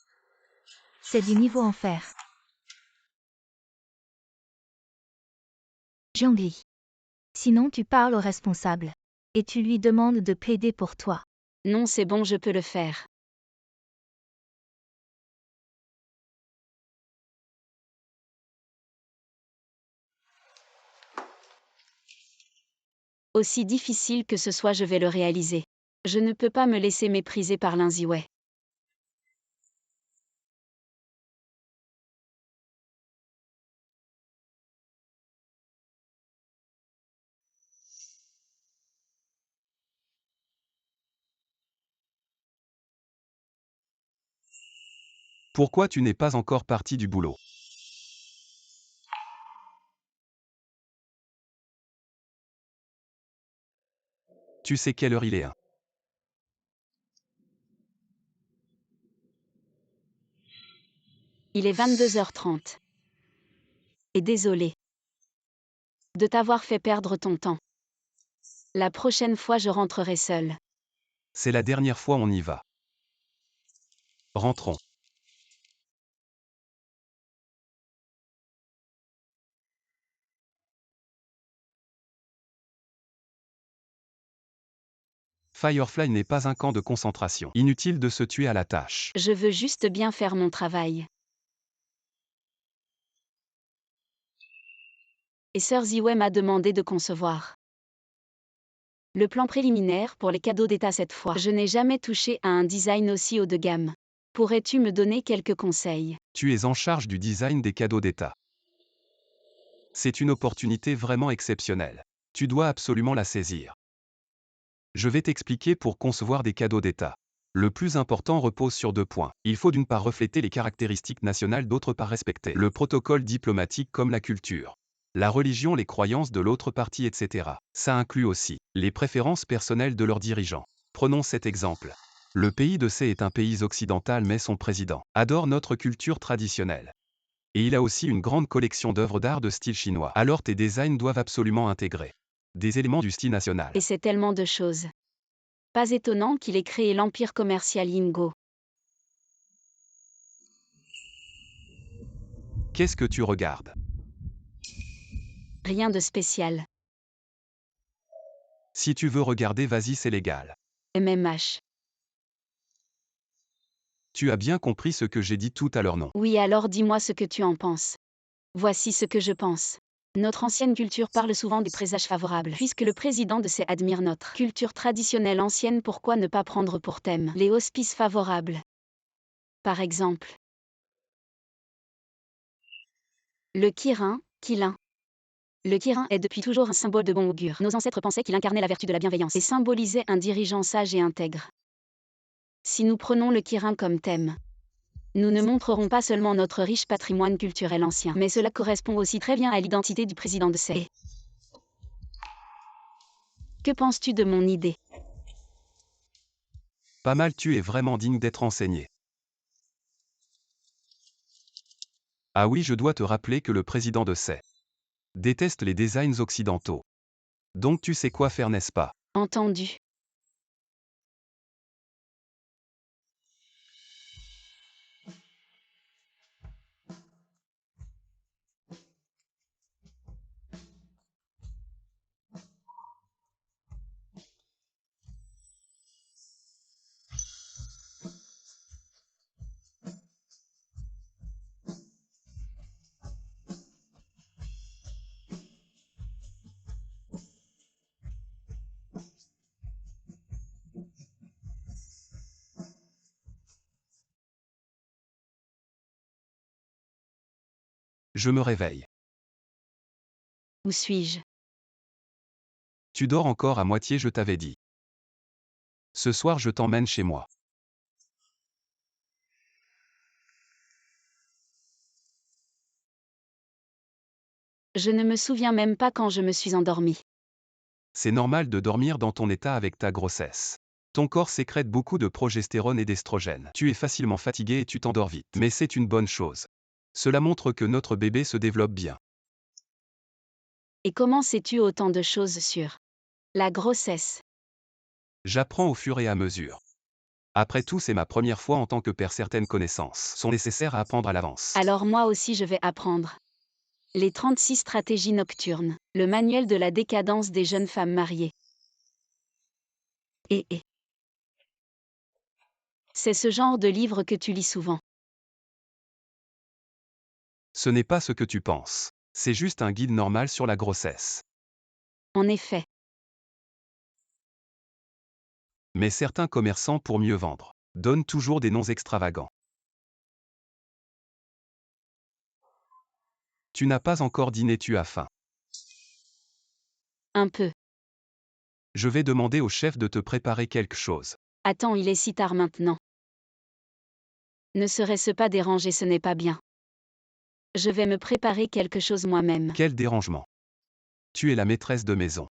C'est du niveau enfer. Zhongli. Sinon tu parles au responsable. Et tu lui demandes de plaider pour toi. Non, c'est bon, je peux le faire. Aussi difficile que ce soit, je vais le réaliser. Je ne peux pas me laisser mépriser par Lin Ziwei. Pourquoi tu n'es pas encore parti du boulot? Tu sais quelle heure il est, hein? Il est 22h30. Et désolé de t'avoir fait perdre ton temps. La prochaine fois je rentrerai seule. C'est la dernière fois on y va. Rentrons. Firefly n'est pas un camp de concentration. Inutile de se tuer à la tâche. Je veux juste bien faire mon travail. Et Sir Ziwei m'a demandé de concevoir le plan préliminaire pour les cadeaux d'État cette fois. Je n'ai jamais touché à un design aussi haut de gamme. Pourrais-tu me donner quelques conseils? Tu es en charge du design des cadeaux d'État. C'est une opportunité vraiment exceptionnelle. Tu dois absolument la saisir. Je vais t'expliquer pour concevoir des cadeaux d'État. Le plus important repose sur 2 points. Il faut d'une part refléter les caractéristiques nationales, d'autre part respecter le protocole diplomatique comme la culture, la religion, les croyances de l'autre partie, etc. Ça inclut aussi les préférences personnelles de leurs dirigeants. Prenons cet exemple. Le pays de C est un pays occidental, mais son président adore notre culture traditionnelle. Et il a aussi une grande collection d'œuvres d'art de style chinois. Alors tes designs doivent absolument intégrer des éléments du style national. Et c'est tellement de choses. Pas étonnant qu'il ait créé l'empire commercial Yingo. Qu'est-ce que tu regardes? Rien de spécial. Si tu veux regarder, vas-y, c'est légal. MMH. Tu as bien compris ce que j'ai dit tout à l'heure, non? Oui, alors dis-moi ce que tu en penses. Voici ce que je pense. Notre ancienne culture parle souvent des présages favorables. Puisque le président de C admire notre culture traditionnelle ancienne, pourquoi ne pas prendre pour thème les auspices favorables? Par exemple, le kirin, Kilin. Le kirin est depuis toujours un symbole de bon augure. Nos ancêtres pensaient qu'il incarnait la vertu de la bienveillance et symbolisait un dirigeant sage et intègre. Si nous prenons le kirin comme thème, nous ne montrerons pas seulement notre riche patrimoine culturel ancien, mais cela correspond aussi très bien à l'identité du président de C. Que penses-tu de mon idée? Pas mal, tu es vraiment digne d'être enseigné. Ah oui, je dois te rappeler que le président de C déteste les designs occidentaux. Donc tu sais quoi faire, n'est-ce pas? Entendu. Je me réveille. Où suis-je? Tu dors encore à moitié, je t'avais dit. Ce soir, je t'emmène chez moi. Je ne me souviens même pas quand je me suis endormie. C'est normal de dormir dans ton état avec ta grossesse. Ton corps sécrète beaucoup de progestérone et d'estrogène. Tu es facilement fatigué et tu t'endors vite. Mais c'est une bonne chose. Cela montre que notre bébé se développe bien. Et comment sais-tu autant de choses sur la grossesse? J'apprends au fur et à mesure. Après tout, c'est ma première fois en tant que père. Certaines connaissances sont nécessaires à apprendre à l'avance. Alors moi aussi je vais apprendre. Les 36 stratégies nocturnes, le manuel de la décadence des jeunes femmes mariées. Et c'est ce genre de livre que tu lis souvent. Ce n'est pas ce que tu penses. C'est juste un guide normal sur la grossesse. En effet. Mais certains commerçants, pour mieux vendre, donnent toujours des noms extravagants. Tu n'as pas encore dîné, tu as faim. Un peu. Je vais demander au chef de te préparer quelque chose. Attends, il est si tard maintenant. Ne serait-ce pas déranger, ce n'est pas bien. Je vais me préparer quelque chose moi-même. Quel dérangement. Tu es la maîtresse de maison.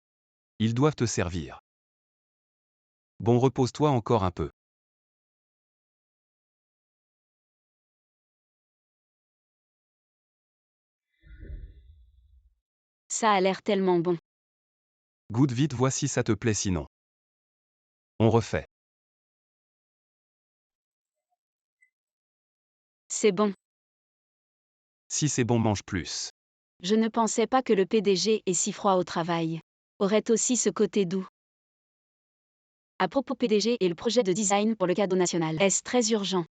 Ils doivent te servir. Bon, repose-toi encore un peu. Ça a l'air tellement bon. Goûte vite, vois si ça te plaît sinon. On refait. C'est bon. Si c'est bon, mange plus. Je ne pensais pas que le PDG est si froid au travail. Aurait aussi ce côté doux. À propos PDG et le projet de design pour le cadeau national. Est-ce très urgent?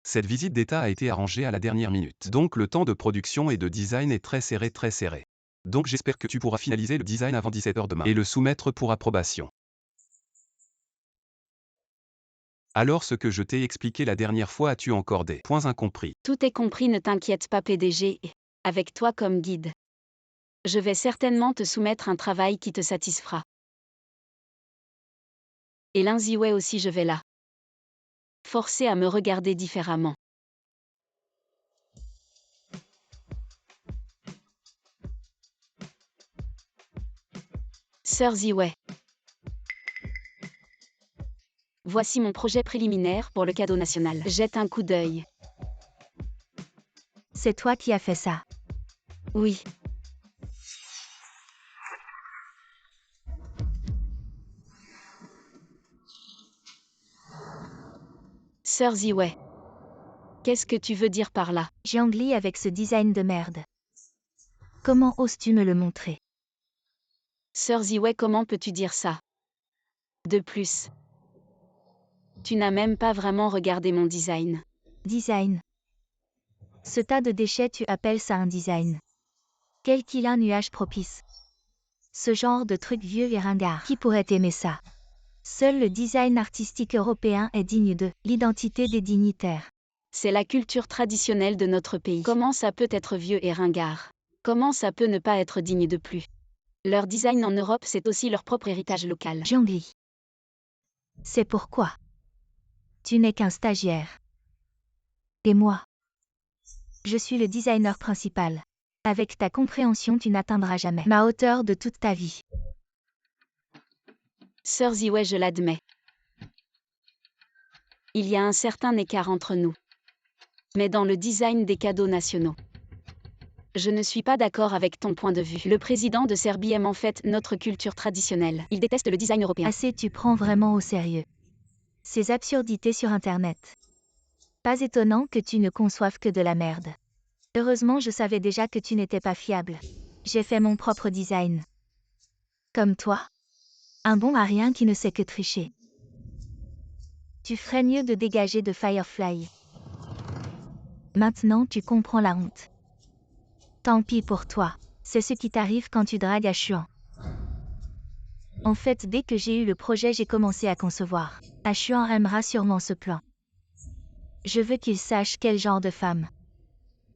Cette visite d'État a été arrangée à la dernière minute. Donc le temps de production et de design est très serré, très serré. Donc j'espère que tu pourras finaliser le design avant 17h demain et le soumettre pour approbation. Alors ce que je t'ai expliqué la dernière fois, as-tu encore des points incompris? Tout est compris, ne t'inquiète pas PDG, avec toi comme guide. Je vais certainement te soumettre un travail qui te satisfera. Et Linziway aussi, je vais là. Forcer à me regarder différemment. Sœur Ziwei. Voici mon projet préliminaire pour le cadeau national. Jette un coup d'œil. C'est toi qui as fait ça. Oui. Sœur Ziwei. Qu'est-ce que tu veux dire par là? Jiangli avec ce design de merde. Comment oses-tu me le montrer? Sœur Ziwei, comment peux-tu dire ça? De plus, tu n'as même pas vraiment regardé mon design. Design. Ce tas de déchets, tu appelles ça un design? Quel qu'il a un nuage propice. Ce genre de truc vieux et ringard. Qui pourrait aimer ça? Seul le design artistique européen est digne de l'identité des dignitaires. C'est la culture traditionnelle de notre pays. Comment ça peut être vieux et ringard? Comment ça peut ne pas être digne de plus? Leur design en Europe, c'est aussi leur propre héritage local. Jiangli. C'est pourquoi. Tu n'es qu'un stagiaire. Et moi. Je suis le designer principal. Avec ta compréhension, tu n'atteindras jamais ma hauteur de toute ta vie. Sœur Ziwei, je l'admets. Il y a un certain écart entre nous. Mais dans le design des cadeaux nationaux, je ne suis pas d'accord avec ton point de vue. Le président de Serbie aime en fait notre culture traditionnelle. Il déteste le design européen. Assez, tu prends vraiment au sérieux ces absurdités sur Internet. Pas étonnant que tu ne conçoives que de la merde. Heureusement, je savais déjà que tu n'étais pas fiable. J'ai fait mon propre design. Comme toi. Un bon à rien qui ne sait que tricher. Tu ferais mieux de dégager de Firefly. Maintenant, tu comprends la honte. Tant pis pour toi. C'est ce qui t'arrive quand tu dragues à Chuan. En fait, dès que j'ai eu le projet, j'ai commencé à concevoir. Chuan aimera sûrement ce plan. Je veux qu'il sache quel genre de femme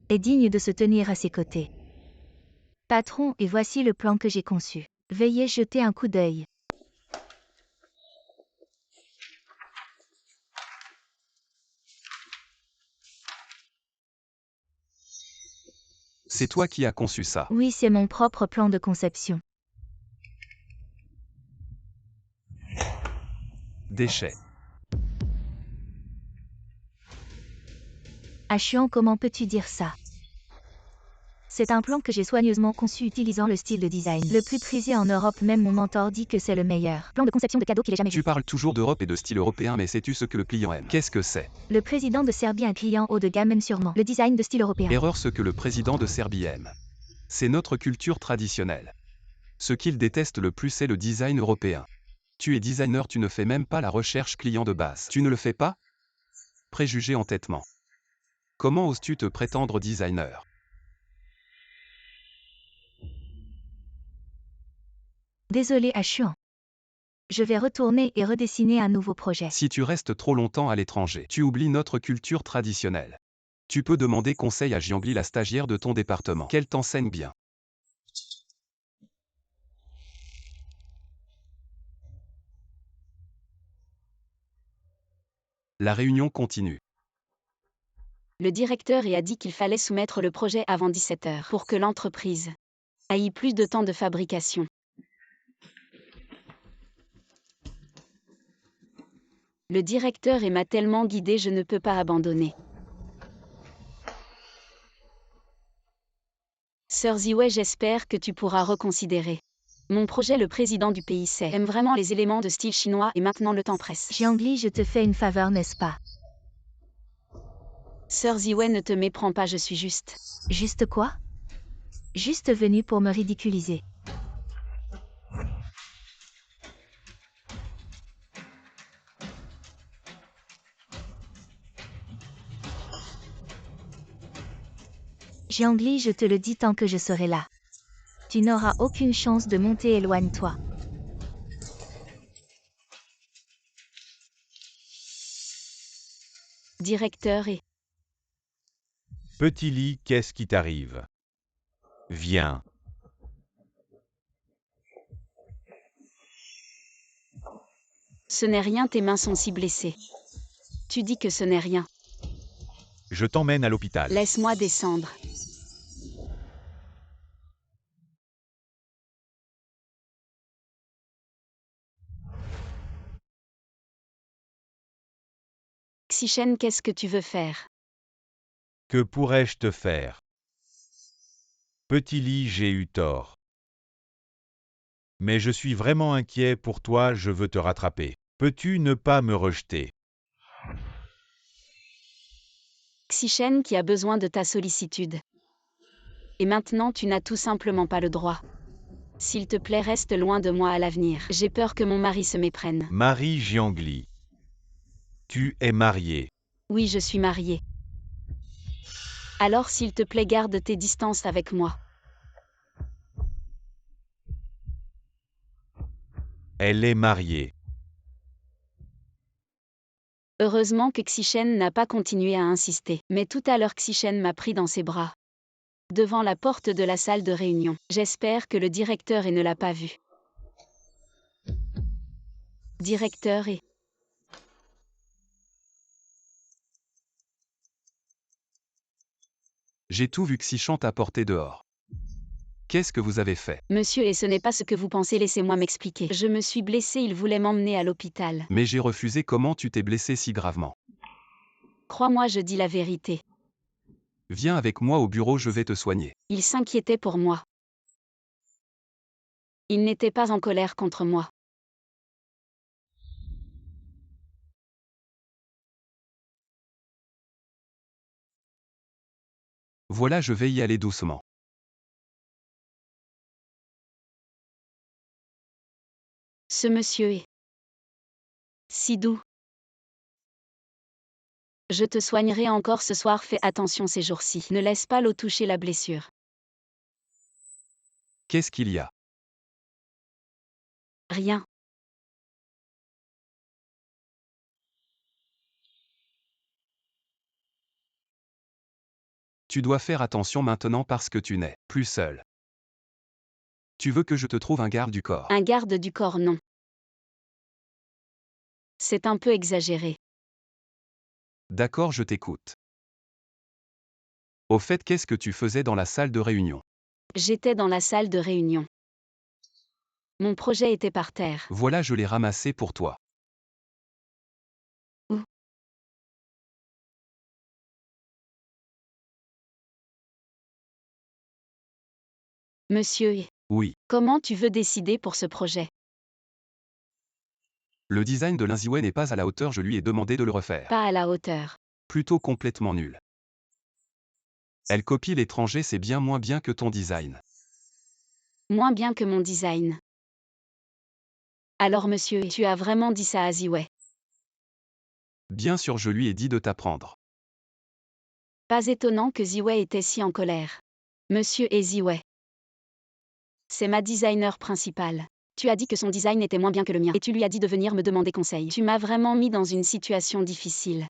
est digne de se tenir à ses côtés. Patron, et voici le plan que j'ai conçu. Veuillez jeter un coup d'œil. C'est toi qui as conçu ça. Oui, c'est mon propre plan de conception. Déchets. Chuan, comment peux-tu dire ça? C'est un plan que j'ai soigneusement conçu utilisant le style de design le plus prisé en Europe, même mon mentor dit que c'est le meilleur plan de conception de cadeau qu'il ait jamais vu. Tu parles toujours d'Europe et de style européen, mais sais-tu ce que le client aime? Qu'est-ce que c'est? Le président de Serbie, un client haut de gamme, aime sûrement le design de style européen. Erreur, ce que le président de Serbie aime. C'est notre culture traditionnelle. Ce qu'il déteste le plus, c'est le design européen. Tu es designer, tu ne fais même pas la recherche client de base. Tu ne le fais pas? Préjugé entêtement. Comment oses-tu te prétendre designer? Désolé Chuan. Je vais retourner et redessiner un nouveau projet. Si tu restes trop longtemps à l'étranger, tu oublies notre culture traditionnelle. Tu peux demander conseil à Jiangli, la stagiaire de ton département. Qu'elle t'enseigne bien. La réunion continue. Le directeur a dit qu'il fallait soumettre le projet avant 17 heures pour que l'entreprise ait plus de temps de fabrication. Le directeur m'a tellement guidé, je ne peux pas abandonner. Sœur Ziwei, j'espère que tu pourras reconsidérer mon projet. Le président du PIC aime vraiment les éléments de style chinois et maintenant le temps presse. Jiangli, je te fais une faveur, n'est-ce pas? Sœur Ziwei, ne te méprends pas, je suis juste. Juste quoi? Juste venu pour me ridiculiser. Jiangli, je te le dis tant que je serai là. Tu n'auras aucune chance de monter, éloigne-toi. Directeur Petit Li, qu'est-ce qui t'arrive? Viens. Ce n'est rien, tes mains sont si blessées. Tu dis que ce n'est rien. Je t'emmène à l'hôpital. Laisse-moi descendre. Xichen, qu'est-ce que tu veux faire? Que pourrais-je te faire? Petit Li, j'ai eu tort. Mais je suis vraiment inquiet pour toi, je veux te rattraper. Peux-tu ne pas me rejeter? Xichen qui a besoin de ta sollicitude. Et maintenant tu n'as tout simplement pas le droit. S'il te plaît, reste loin de moi à l'avenir. J'ai peur que mon mari se méprenne. Marie Jiangli. Tu es mariée. Oui, je suis mariée. Alors s'il te plaît, garde tes distances avec moi. Elle est mariée. Heureusement que Xichen n'a pas continué à insister. Mais tout à l'heure Xichen m'a pris dans ses bras. Devant la porte de la salle de réunion. J'espère que le directeur ne l'a pas vu. Directeur J'ai tout vu, Xichen t'a porté dehors. Qu'est-ce que vous avez fait? Monsieur, et ce n'est pas ce que vous pensez, laissez-moi m'expliquer. Je me suis blessée, il voulait m'emmener à l'hôpital. Mais j'ai refusé. Comment tu t'es blessé si gravement? Crois-moi, je dis la vérité. Viens avec moi au bureau, je vais te soigner. Il s'inquiétait pour moi. Il n'était pas en colère contre moi. Voilà, je vais y aller doucement. Ce monsieur est si doux. Je te soignerai encore ce soir, fais attention ces jours-ci. Ne laisse pas l'eau toucher la blessure. Qu'est-ce qu'il y a? Rien. Tu dois faire attention maintenant parce que tu n'es plus seul. Tu veux que je te trouve un garde du corps? Un garde du corps, non. C'est un peu exagéré. D'accord, je t'écoute. Au fait, qu'est-ce que tu faisais dans la salle de réunion? J'étais dans la salle de réunion. Mon projet était par terre. Voilà, je l'ai ramassé pour toi. Où? Monsieur, Oui. comment tu veux décider pour ce projet? Le design de l'Inziwei n'est pas à la hauteur, je lui ai demandé de le refaire. Pas à la hauteur. Plutôt complètement nul. Elle copie l'étranger, c'est bien moins bien que ton design. Moins bien que mon design. Alors monsieur, tu as vraiment dit ça à Ziwei? Bien sûr, je lui ai dit de t'apprendre. Pas étonnant que Ziwei était si en colère. Monsieur Ziwei. C'est ma designer principale. Tu as dit que son design était moins bien que le mien et tu lui as dit de venir me demander conseil. Tu m'as vraiment mis dans une situation difficile.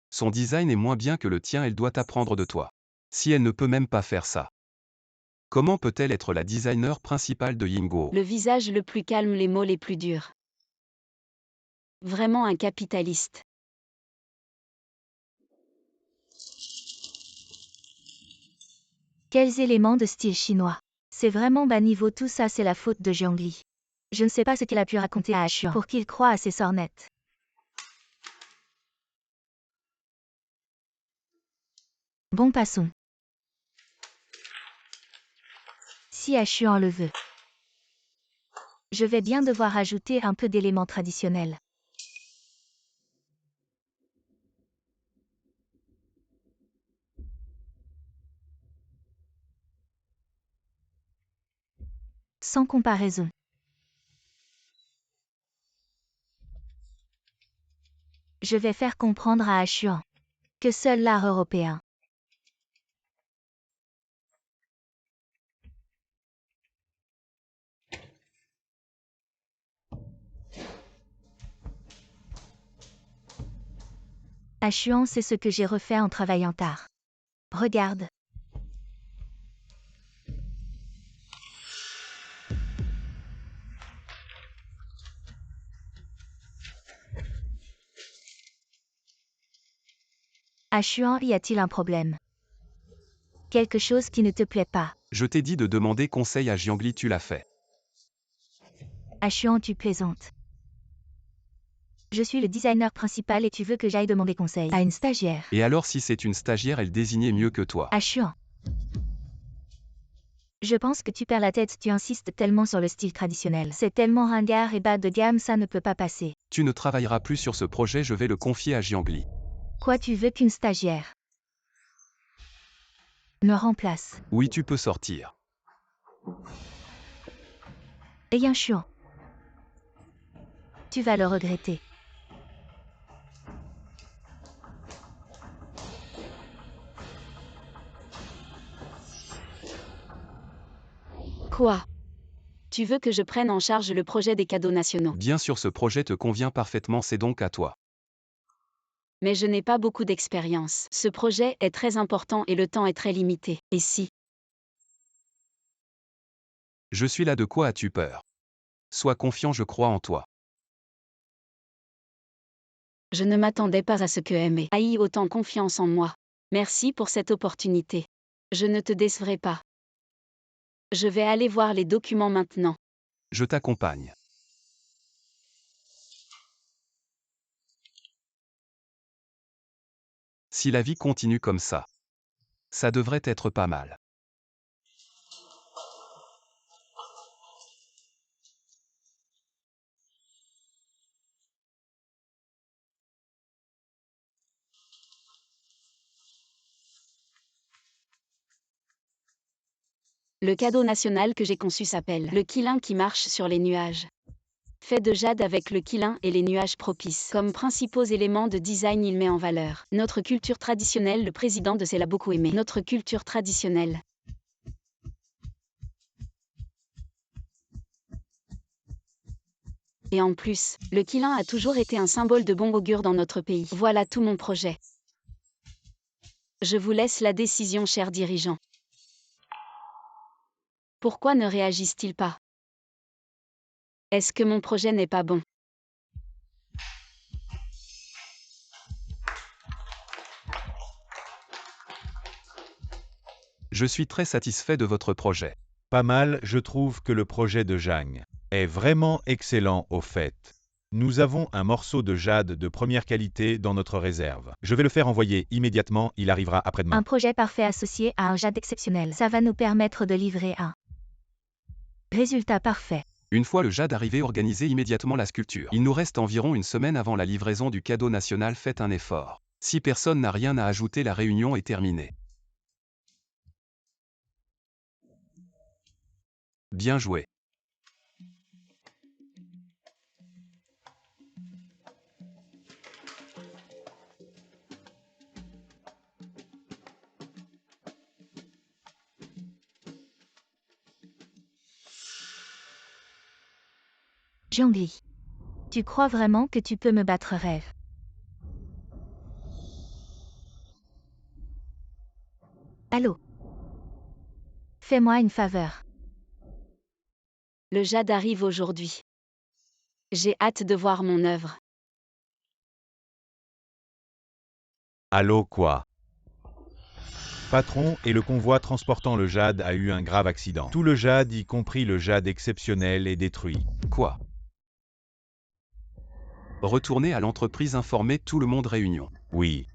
Son design est moins bien que le tien, elle doit t'apprendre de toi. Si elle ne peut même pas faire ça, comment peut-elle être la designer principale de Yingguo? Le visage le plus calme, les mots les plus durs. Vraiment un capitaliste. Quels éléments de style chinois. C'est vraiment bas niveau, tout ça, c'est la faute de Jiangli. Je ne sais pas ce qu'il a pu raconter à Ashuan pour qu'il croie à ses sornettes. Bon, passons. Si Ashuan le veut. Je vais bien devoir ajouter un peu d'éléments traditionnels. Sans comparaison. Je vais faire comprendre à Ashuan que seul l'art européen Ashuan, c'est ce que j'ai refait en travaillant tard. Regarde. Ashuan, y a-t-il un problème? Quelque chose qui ne te plaît pas? Je t'ai dit de demander conseil à Jiangli, tu l'as fait. Ashuan, tu plaisantes. Je suis le designer principal et tu veux que j'aille demander conseil à une stagiaire. Et alors si c'est une stagiaire, elle désignait mieux que toi. Ashuan. Je pense que tu perds la tête, tu insistes tellement sur le style traditionnel. C'est tellement ringard et bas de gamme, ça ne peut pas passer. Tu ne travailleras plus sur ce projet, je vais le confier à Jiangli. Quoi, tu veux qu'une stagiaire me remplace? Oui, tu peux sortir. Et Ashuan. Tu vas le regretter. Quoi? Tu veux que je prenne en charge le projet des cadeaux nationaux? Bien sûr, ce projet te convient parfaitement, c'est donc à toi. Mais je n'ai pas beaucoup d'expérience. Ce projet est très important et le temps est très limité. Et si? Je suis là, de quoi as-tu peur? Sois confiant, je crois en toi. Je ne m'attendais pas à ce que Aimé ait autant confiance en moi. Merci pour cette opportunité. Je ne te décevrai pas. Je vais aller voir les documents maintenant. Je t'accompagne. Si la vie continue comme ça devrait être pas mal. Le cadeau national que j'ai conçu s'appelle le Qilin qui marche sur les nuages. Fait de jade avec le Qilin et les nuages propices. Comme principaux éléments de design, il met en valeur notre culture traditionnelle. Le président de celle a beaucoup aimé notre culture traditionnelle. Et en plus, le Qilin a toujours été un symbole de bon augure dans notre pays. Voilà tout mon projet. Je vous laisse la décision, chers dirigeants. Pourquoi ne réagissent-ils pas? Est-ce que mon projet n'est pas bon? Je suis très satisfait de votre projet. Pas mal, je trouve que le projet de Zhang est vraiment excellent au fait. Nous avons un morceau de jade de première qualité dans notre réserve. Je vais le faire envoyer immédiatement, il arrivera après-demain. Un projet parfait associé à un jade exceptionnel. Ça va nous permettre de livrer un résultat parfait. Une fois le jade arrivé, organisez immédiatement la sculpture. Il nous reste environ une semaine avant la livraison du cadeau national, faites un effort. Si personne n'a rien à ajouter, la réunion est terminée. Bien joué. Jiangli. Tu crois vraiment que tu peux me battre, rêve? Allô? Fais-moi une faveur. Le jade arrive aujourd'hui. J'ai hâte de voir mon œuvre. Allô quoi? Patron, et le convoi transportant le jade a eu un grave accident. Tout le jade, y compris le jade exceptionnel, est détruit. Quoi? Retournez à l'entreprise informer tout le monde réunion. Oui.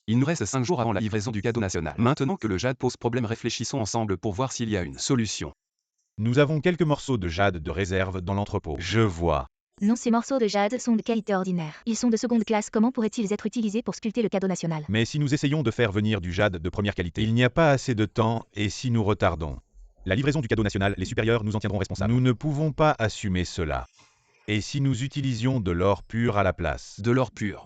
Il nous reste 5 jours avant la livraison du cadeau national. Maintenant que le jade pose problème, réfléchissons ensemble pour voir s'il y a une solution. Nous avons quelques morceaux de jade de réserve dans l'entrepôt. Je vois. Non, ces morceaux de jade sont de qualité ordinaire. Ils sont de seconde classe, comment pourraient-ils être utilisés pour sculpter le cadeau national? Mais si nous essayons de faire venir du jade de première qualité, il n'y a pas assez de temps, et si nous retardons la livraison du cadeau national, les supérieurs nous en tiendront responsables. Nous ne pouvons pas assumer cela. Et si nous utilisions de l'or pur à la place? De l'or pur.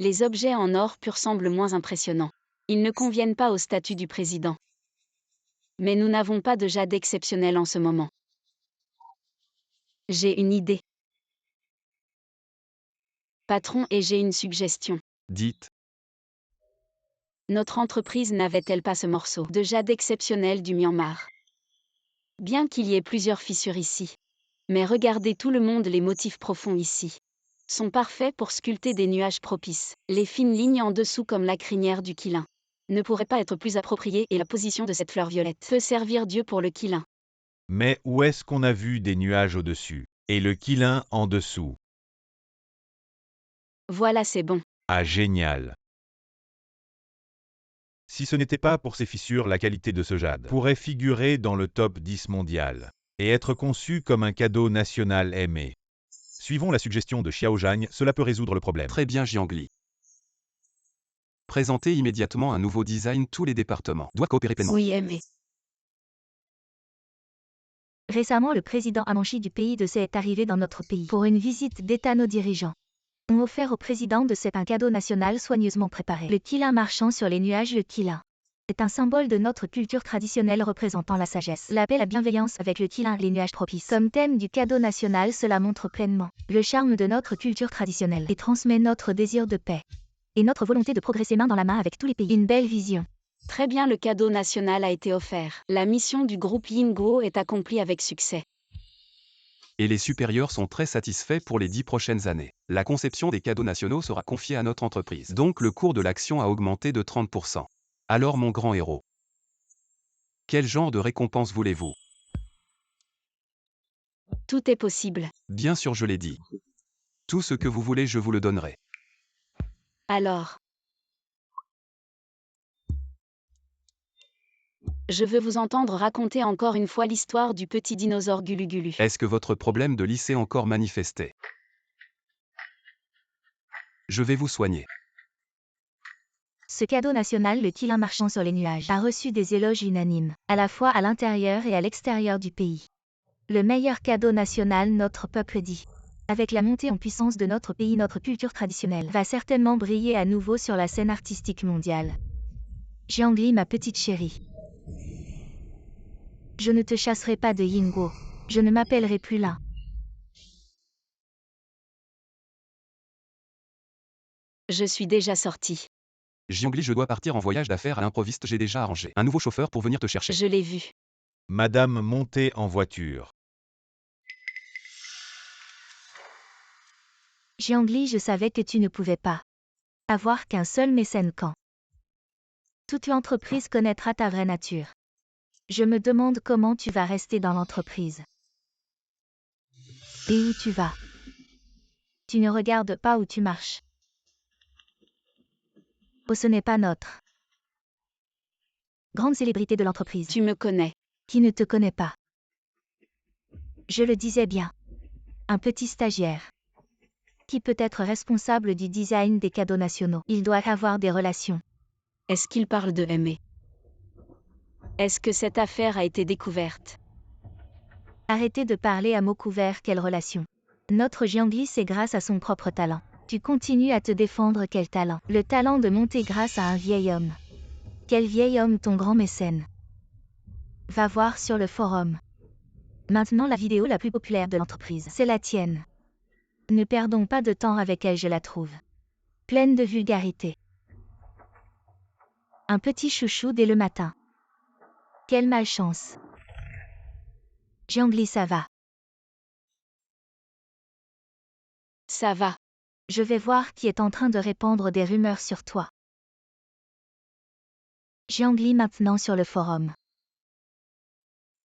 Les objets en or pur semblent moins impressionnants. Ils ne conviennent pas au statut du président. Mais nous n'avons pas de jade exceptionnel en ce moment. J'ai une idée. Patron, et j'ai une suggestion. Dites. Notre entreprise n'avait-elle pas ce morceau de jade exceptionnel du Myanmar? Bien qu'il y ait plusieurs fissures ici. Mais regardez tout le monde, les motifs profonds ici sont parfaits pour sculpter des nuages propices. Les fines lignes en dessous comme la crinière du quilin ne pourraient pas être plus appropriées, et la position de cette fleur violette peut servir Dieu pour le quilin. Mais où est-ce qu'on a vu des nuages au-dessus? Et le quilin en dessous? Voilà, c'est bon. Ah, génial! Si ce n'était pas pour ces fissures, la qualité de ce jade pourrait figurer dans le top 10 mondial et être conçu comme un cadeau national aimé. Suivons la suggestion de Xiao Zhang, cela peut résoudre le problème. Très bien, Jiangli. Présentez immédiatement un nouveau design, tous les départements doivent coopérer pleinement. Oui, aimé. Récemment, le président Amanchi du pays de C est arrivé dans notre pays pour une visite d'État. Nos dirigeants ont offert au président de C un cadeau national soigneusement préparé. Le quilin marchant sur les nuages. Le quilin est un symbole de notre culture traditionnelle représentant la sagesse, la paix, la bienveillance. Avec le quilin, les nuages propices comme thème du cadeau national, cela montre pleinement le charme de notre culture traditionnelle et transmet notre désir de paix et notre volonté de progresser main dans la main avec tous les pays. Une belle vision. Très bien, le cadeau national a été offert. La mission du groupe Yinguo est accomplie avec succès. Et les supérieurs sont très satisfaits pour les 10 prochaines années. La conception des cadeaux nationaux sera confiée à notre entreprise. Donc le cours de l'action a augmenté de 30%. Alors mon grand héros, quel genre de récompense voulez-vous? Tout est possible. Bien sûr, je l'ai dit. Tout ce que vous voulez, je vous le donnerai. Alors, je veux vous entendre raconter encore une fois l'histoire du petit dinosaure Gulu Gulu. Est-ce que votre problème de lycée encore manifesté? Je vais vous soigner. Ce cadeau national, le quilin marchant sur les nuages, a reçu des éloges unanimes, à la fois à l'intérieur et à l'extérieur du pays. Le meilleur cadeau national, notre peuple dit. Avec la montée en puissance de notre pays, notre culture traditionnelle va certainement briller à nouveau sur la scène artistique mondiale. Jiangli, ma petite chérie. Je ne te chasserai pas de Yinguo. Je ne m'appellerai plus là. Je suis déjà sortie. Jiangli, je dois partir en voyage d'affaires à l'improviste, j'ai déjà arrangé un nouveau chauffeur pour venir te chercher. Je l'ai vu. Madame, montez en voiture. Jiangli, je savais que tu ne pouvais pas avoir qu'un seul mécène quand toute l'entreprise connaîtra ta vraie nature. Je me demande comment tu vas rester dans l'entreprise. Et où tu vas. Tu ne regardes pas où tu marches. Oh, ce n'est pas notre grande célébrité de l'entreprise. Tu me connais. Qui ne te connaît pas. Je le disais bien. Un petit stagiaire. Qui peut être responsable du design des cadeaux nationaux. Il doit avoir des relations. Est-ce qu'il parle de aimer? Est-ce que cette affaire a été découverte? Arrêtez de parler à mots couverts, quelle relation. Notre Jiangli, c'est grâce à son propre talent. Tu continues à te défendre, quel talent. Le talent de monter grâce à un vieil homme. Quel vieil homme, ton grand mécène. Va voir sur le forum. Maintenant la vidéo la plus populaire de l'entreprise, c'est la tienne. Ne perdons pas de temps avec elle, je la trouve pleine de vulgarité. Un petit chouchou dès le matin. Quelle malchance. Jiangli, ça va. Ça va. Je vais voir qui est en train de répandre des rumeurs sur toi. Jiangli maintenant sur le forum.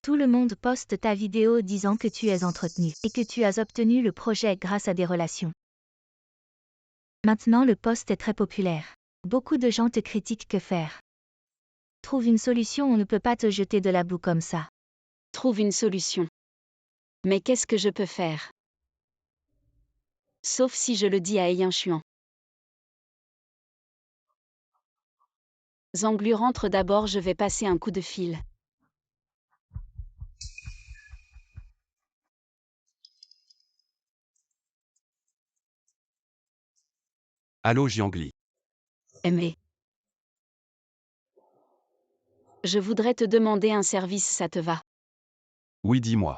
Tout le monde poste ta vidéo disant que tu es entretenu et que tu as obtenu le projet grâce à des relations. Maintenant le post est très populaire. Beaucoup de gens te critiquent, que faire? Trouve une solution, on ne peut pas te jeter de la boue comme ça. Trouve une solution. Mais qu'est-ce que je peux faire? Sauf si je le dis à Yanshuan. Zanglu rentre d'abord, je vais passer un coup de fil. Allô Jiangli. Mais je voudrais te demander un service, ça te va? Oui, dis-moi.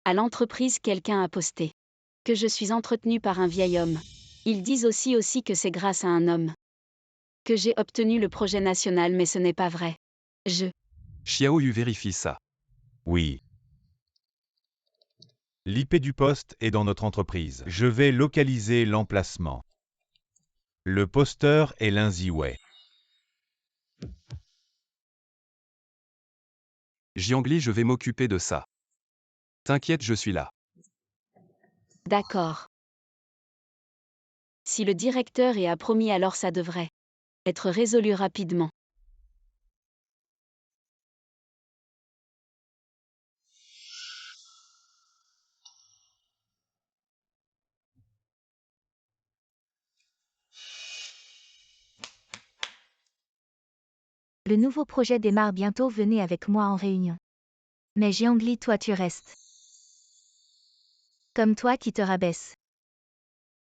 À l'entreprise, quelqu'un a posté que je suis entretenu par un vieil homme. Ils disent aussi que c'est grâce à un homme que j'ai obtenu le projet national, mais ce n'est pas vrai. Xiao Yu vérifie ça. Oui. L'IP du poste est dans notre entreprise. Je vais localiser l'emplacement. Le posteur est Lin Ziwei. Jiangli, je vais m'occuper de ça. T'inquiète, je suis là. D'accord. Si le directeur a promis, alors ça devrait être résolu rapidement. Le nouveau projet démarre bientôt, venez avec moi en réunion. Mais Jiangli, toi tu restes. Comme toi qui te rabaisse.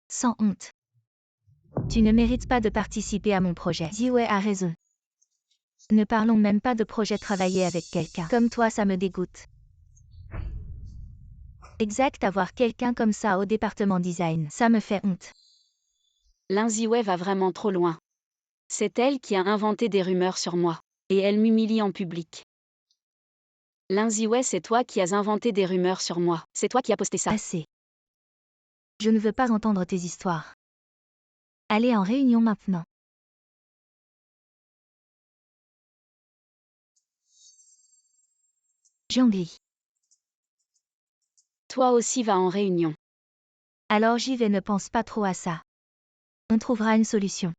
Sans honte. Tu ne mérites pas de participer à mon projet. Ziwei a raison. Ne parlons même pas de projet travailler avec quelqu'un. Comme toi, ça me dégoûte. Exact, avoir quelqu'un comme ça au département design, ça me fait honte. Lin Ziwei va vraiment trop loin. C'est elle qui a inventé des rumeurs sur moi. Et elle m'humilie en public. Lin Ziwei, c'est toi qui as inventé des rumeurs sur moi. C'est toi qui as posté ça. Assez. Je ne veux pas entendre tes histoires. Allez en réunion maintenant. Jiangli. Toi aussi va en réunion. Alors j'y vais, ne pense pas trop à ça. On trouvera une solution.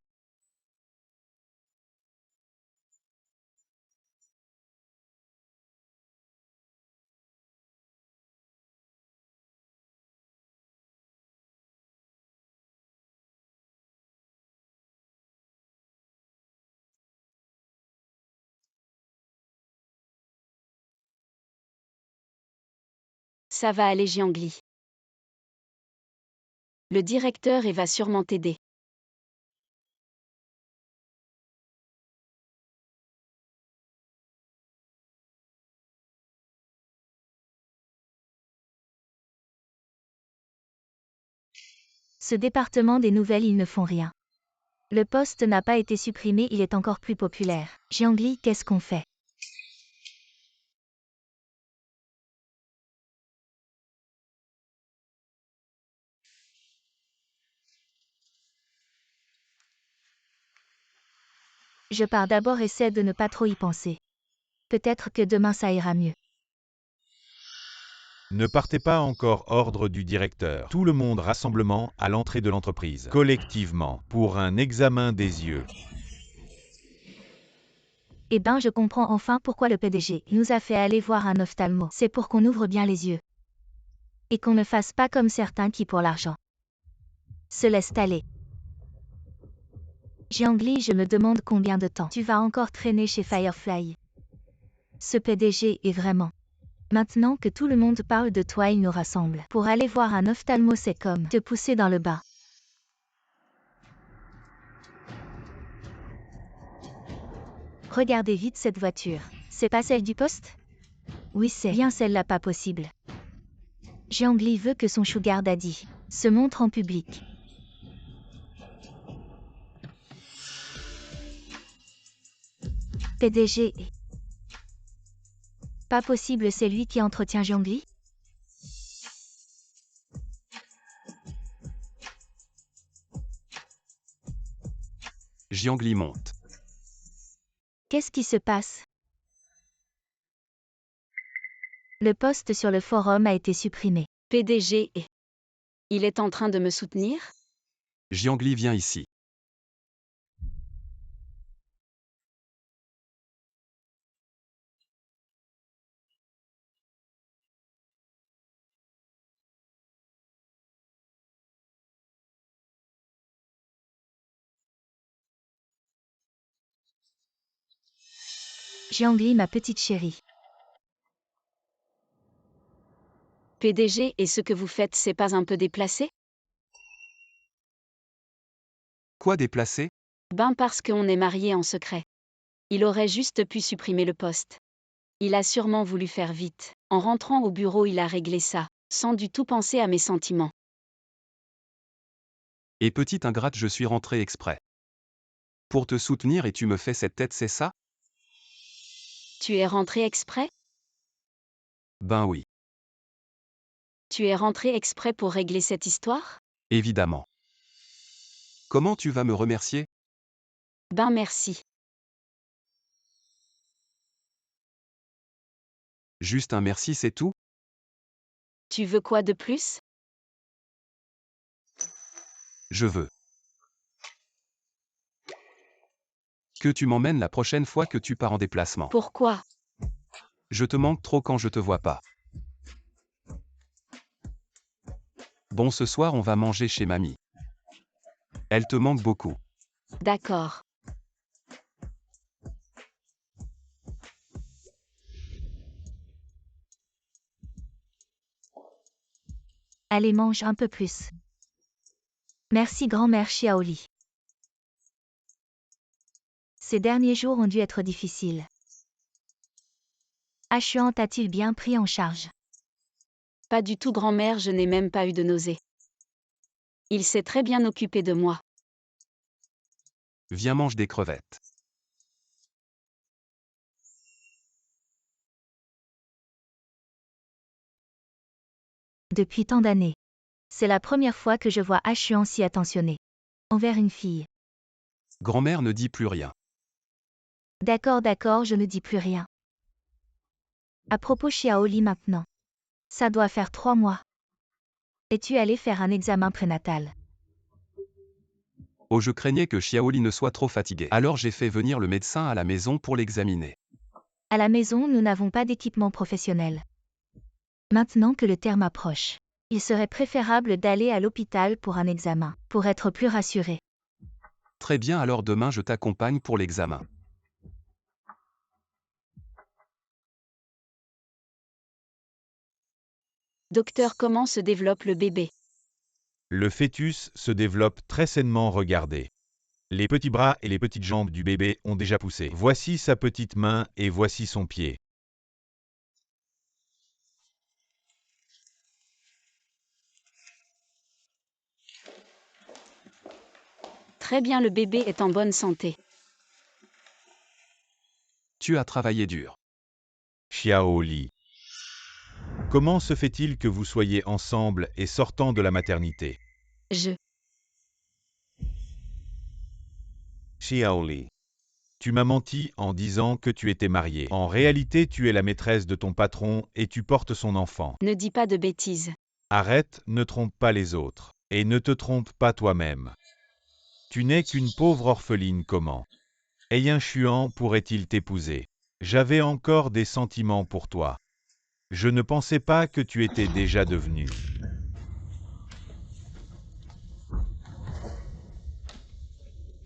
Ça va aller, Jiangli. Le directeur va sûrement t'aider. Ce département des nouvelles, ils ne font rien. Le poste n'a pas été supprimé, il est encore plus populaire. Jiangli, qu'est-ce qu'on fait? Je pars d'abord, essaie de ne pas trop y penser. Peut-être que demain ça ira mieux. Ne partez pas encore, ordre du directeur. Tout le monde rassemblement à l'entrée de l'entreprise, collectivement, pour un examen des yeux. Eh ben, je comprends enfin pourquoi le PDG nous a fait aller voir un ophtalmo. C'est pour qu'on ouvre bien les yeux. Et qu'on ne fasse pas comme certains qui, pour l'argent, se laissent aller. Jiangli, je me demande combien de temps tu vas encore traîner chez Firefly. Ce PDG est vraiment... Maintenant que tout le monde parle de toi, il nous rassemble. Pour aller voir un ophtalmo, c'est comme te pousser dans le bas. Regardez vite cette voiture. C'est pas celle du poste? Oui, c'est bien celle-là, pas possible. Jiangli veut que son sugar daddy se montre en public. PDG. Pas possible, c'est lui qui entretient Jiangli? Jiangli monte. Qu'est-ce qui se passe? Le post sur le forum a été supprimé. PDG et... Il est en train de me soutenir? Jiangli vient ici. Jiangli, ma petite chérie. PDG, et ce que vous faites, c'est pas un peu déplacé? Quoi déplacer? Ben parce qu'on est mariés en secret. Il aurait juste pu supprimer le post. Il a sûrement voulu faire vite. En rentrant au bureau, il a réglé ça, sans du tout penser à mes sentiments. Et petite ingrate, je suis rentré exprès. Pour te soutenir et tu me fais cette tête, c'est ça? Tu es rentré exprès? Ben oui, Tu es rentré exprès pour régler cette histoire? évidemment. Comment tu vas me remercier? Ben merci. Juste un merci, c'est tout? Tu veux quoi de plus? Je veux que tu m'emmènes la prochaine fois que tu pars en déplacement. Pourquoi? Je te manque trop quand je te vois pas. Bon, ce soir on va manger chez mamie. Elle te manque beaucoup. D'accord. Allez, mange un peu plus. Merci grand-mère Xiaoli. Ces derniers jours ont dû être difficiles. Ashuan t'a-t-il bien pris en charge? Pas du tout, grand-mère, je n'ai même pas eu de nausée. Il s'est très bien occupé de moi. Viens, mange des crevettes. Depuis tant d'années. C'est la première fois que je vois Ashuan si attentionné. Envers une fille. Grand-mère ne dit plus rien. D'accord, je ne dis plus rien. À propos Xiaoli maintenant. Ça doit faire 3 mois. Es-tu allé faire un examen prénatal? Oh, je craignais que Xiaoli ne soit trop fatiguée. Alors j'ai fait venir le médecin à la maison pour l'examiner. À la maison, nous n'avons pas d'équipement professionnel. Maintenant que le terme approche, il serait préférable d'aller à l'hôpital pour un examen, pour être plus rassuré. Très bien, alors demain je t'accompagne pour l'examen. Docteur, comment se développe le bébé? Le fœtus se développe très sainement, regardez. Les petits bras et les petites jambes du bébé ont déjà poussé. Voici sa petite main et voici son pied. Très bien, le bébé est en bonne santé. Tu as travaillé dur. Xiaoli. Comment se fait-il que vous soyez ensemble et sortant de la maternité? Xiaoli. Tu m'as menti en disant que tu étais marié. En réalité, tu es la maîtresse de ton patron et tu portes son enfant. Ne dis pas de bêtises. Arrête, ne trompe pas les autres. Et ne te trompe pas toi-même. Tu n'es qu'une pauvre orpheline, comment? Ayan Chuan pourrait-il t'épouser? J'avais encore des sentiments pour toi. Je ne pensais pas que tu étais déjà devenu.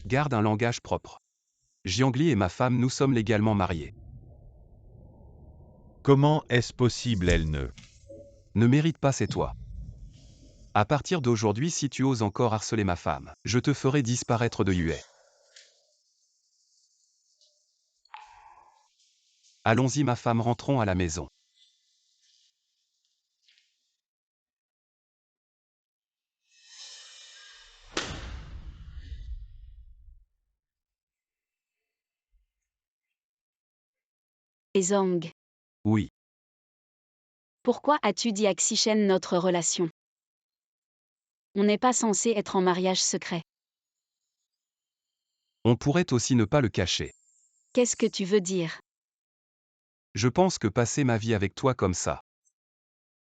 Garde un langage propre. Jiangli et ma femme, nous sommes légalement mariés. Comment est-ce possible, elle Ne mérite pas, c'est toi. À partir d'aujourd'hui, si tu oses encore harceler ma femme, je te ferai disparaître de Yue. Allons-y ma femme, rentrons à la maison. Et Zhang, Oui, pourquoi as-tu dit à Xichen notre relation? On n'est pas censé être en mariage secret. On pourrait aussi ne pas le cacher. Qu'est-ce que tu veux dire? Je pense que passer ma vie avec toi comme ça,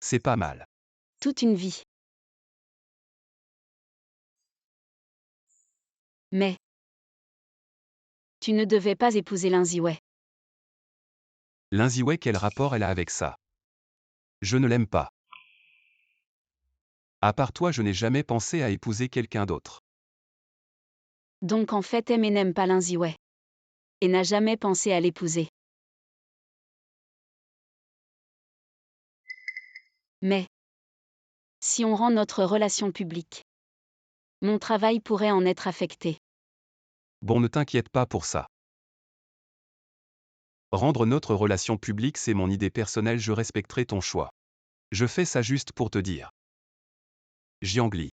c'est pas mal. Toute une vie. Mais tu ne devais pas épouser Linziwei. Linziwei, quel rapport elle a avec ça? Je ne l'aime pas. À part toi, je n'ai jamais pensé à épouser quelqu'un d'autre. Donc en fait Aimé n'aime pas Linziwei. Et n'a jamais pensé à l'épouser. Mais si on rend notre relation publique, mon travail pourrait en être affecté. Bon, ne t'inquiète pas pour ça. Rendre notre relation publique, c'est mon idée personnelle, je respecterai ton choix. Je fais ça juste pour te dire. Jiangli.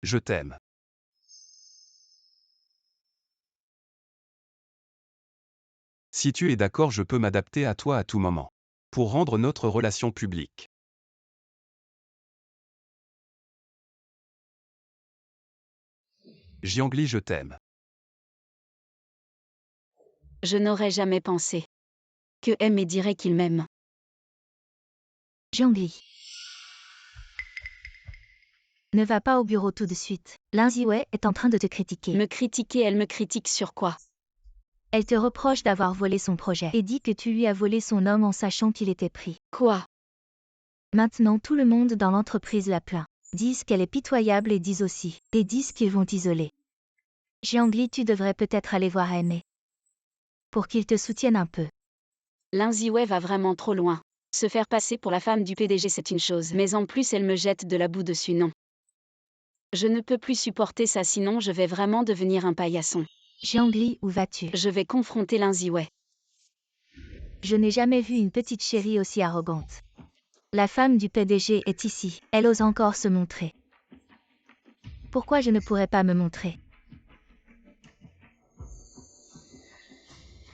Je t'aime. Si tu es d'accord, je peux m'adapter à toi à tout moment. Pour rendre notre relation publique. Jiangli, je t'aime. Je n'aurais jamais pensé que Aimé dirait qu'il m'aime. Jiangli. Ne va pas au bureau tout de suite. Linziwei est en train de te critiquer. Me critiquer, elle me critique sur quoi? Elle te reproche d'avoir volé son projet et dit que tu lui as volé son homme en sachant qu'il était pris. Quoi? Maintenant tout le monde dans l'entreprise la plaint. Disent qu'elle est pitoyable et disent qu'ils vont t'isoler. Jiangli, tu devrais peut-être aller voir Aimé. Pour qu'il te soutienne un peu. Linziwei va vraiment trop loin. Se faire passer pour la femme du PDG, c'est une chose, mais en plus elle me jette de la boue dessus, non. Je ne peux plus supporter ça, sinon je vais vraiment devenir un paillasson. Jiangli, où vas-tu? Je vais confronter Linziwei. Je n'ai jamais vu une petite chérie aussi arrogante. La femme du PDG est ici, elle ose encore se montrer. Pourquoi je ne pourrais pas me montrer?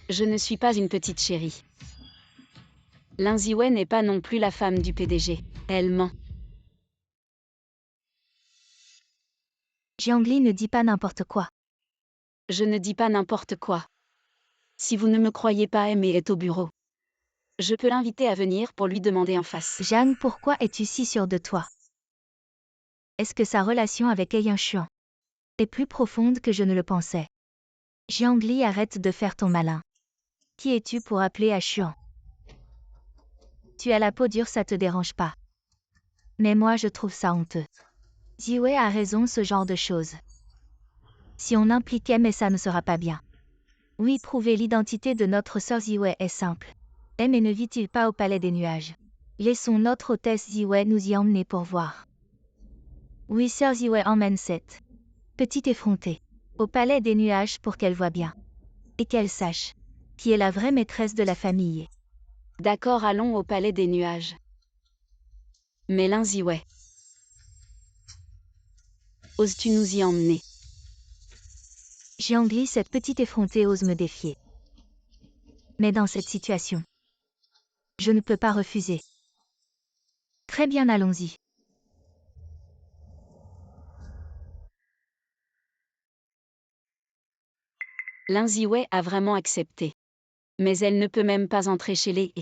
Je ne suis pas une petite chérie. Linziwei n'est pas non plus la femme du PDG. Elle ment. Jiangli, ne dis pas n'importe quoi. Je ne dis pas n'importe quoi. Si vous ne me croyez pas, Aimé est au bureau. Je peux l'inviter à venir pour lui demander en face. Jeanne, pourquoi es-tu si sûre de toi? Est-ce que sa relation avec Ayan Chuan est plus profonde que je ne le pensais? Jiangli, arrête de faire ton malin. Qui es-tu pour appeler à Chuan? Tu as la peau dure, ça te dérange pas. Mais moi je trouve ça honteux. Ziwei a raison, ce genre de choses. Si on implique M, ça ne sera pas bien. Oui, prouver l'identité de notre sœur Ziwei est simple. M ne vit-il pas au palais des nuages? Laissons notre hôtesse Ziwei nous y emmener pour voir. Oui, sœur Ziwei emmène cette petite effrontée au palais des nuages pour qu'elle voie bien. Et qu'elle sache qui est la vraie maîtresse de la famille. D'accord, allons au palais des nuages. Mais Linziwei, oses-tu nous y emmener? Jiangli, cette petite effrontée ose me défier. Mais dans cette situation, je ne peux pas refuser. Très bien, allons-y. Linziwei a vraiment accepté. Mais elle ne peut même pas entrer chez les...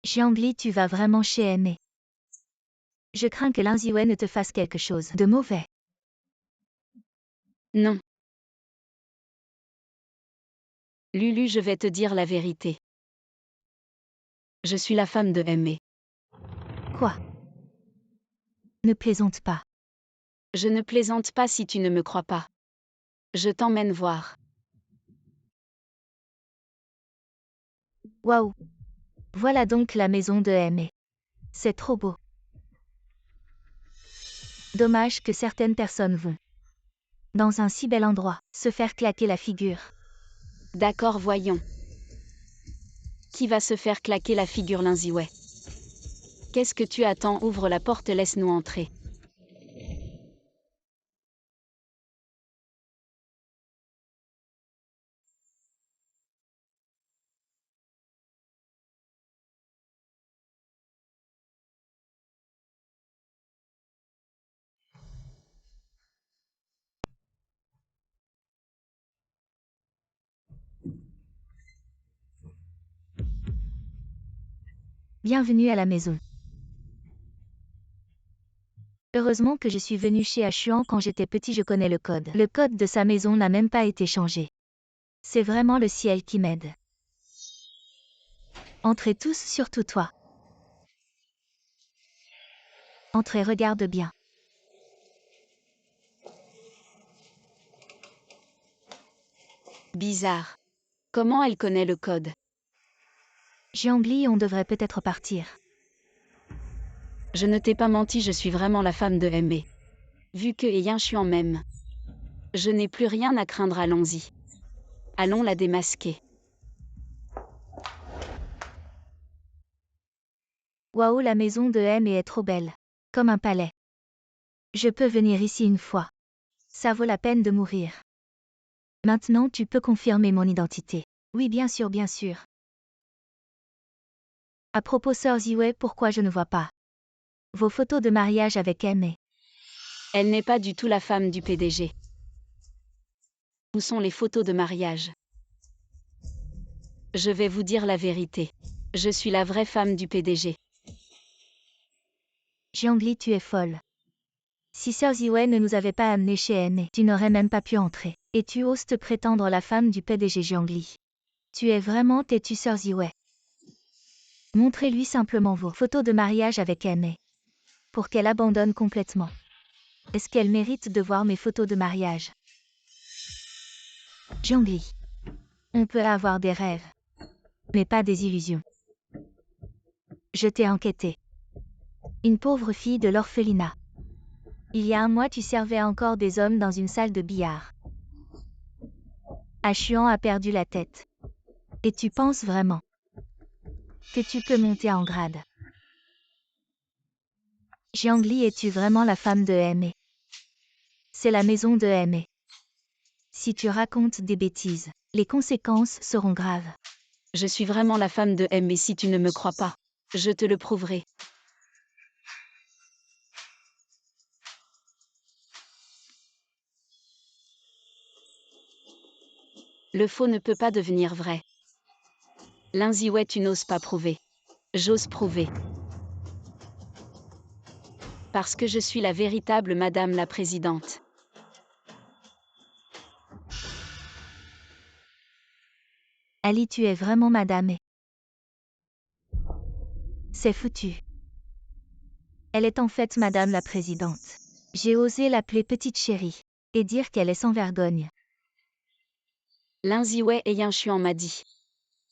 Jiangli, tu vas vraiment chez Aimé. Je crains que Linziwei ne te fasse quelque chose de mauvais. Non. Lulu, je vais te dire la vérité. Je suis la femme de Aimé. Quoi? Ne plaisante pas. Je ne plaisante pas si tu ne me crois pas. Je t'emmène voir. Waouh! Voilà donc la maison de Aimé. C'est trop beau. Dommage que certaines personnes vont, dans un si bel endroit, se faire claquer la figure. D'accord, voyons. Qui va se faire claquer la figure, Linziwei? Qu'est-ce que tu attends? Ouvre la porte, laisse-nous entrer. Bienvenue à la maison. Heureusement que je suis venu chez Achuan quand j'étais petit, je connais le code. Le code de sa maison n'a même pas été changé. C'est vraiment le ciel qui m'aide. Entrez tous, surtout toi. Entrez, regarde bien. Bizarre. Comment elle connaît le code? Jiangli, on devrait peut-être partir. Je ne t'ai pas menti, je suis vraiment la femme de Aimé. Vu que Yin Xuan m'aime. Je n'ai plus rien à craindre, allons-y. Allons la démasquer. Waouh, la maison de M est trop belle. Comme un palais. Je peux venir ici une fois. Ça vaut la peine de mourir. Maintenant tu peux confirmer mon identité. Oui, bien sûr, bien sûr. À propos, sœur Ziwei, pourquoi je ne vois pas vos photos de mariage avec M? Elle n'est pas du tout la femme du PDG. Où sont les photos de mariage? Je vais vous dire la vérité. Je suis la vraie femme du PDG. Jiangli, tu es folle. Si sœur Ziwei ne nous avait pas amenés chez M, tu n'aurais même pas pu entrer. Et tu oses te prétendre la femme du PDG Jiangli. Tu es vraiment têtu, sœur Ziwei. Montrez-lui simplement vos photos de mariage avec M. Pour qu'elle abandonne complètement. Est-ce qu'elle mérite de voir mes photos de mariage? Jiangli. On peut avoir des rêves. Mais pas des illusions. Je t'ai enquêté. Une pauvre fille de l'orphelinat. Il y a un mois, tu servais encore des hommes dans une salle de billard. Achuan a perdu la tête. Et tu penses vraiment que tu peux monter en grade? Jiangli, es-tu vraiment la femme de M? C'est la maison de M. Si tu racontes des bêtises, les conséquences seront graves. Je suis vraiment la femme de M, et si tu ne me crois pas, je te le prouverai. Le faux ne peut pas devenir vrai. Lin Ziwei, tu n'oses pas prouver. J'ose prouver. Parce que je suis la véritable Madame la Présidente. Ali, tu es vraiment Madame E. C'est foutu. Elle est en fait Madame la Présidente. J'ai osé l'appeler petite chérie. Et dire qu'elle est sans vergogne. Lin Ziwei et Yin Xuan m'a dit.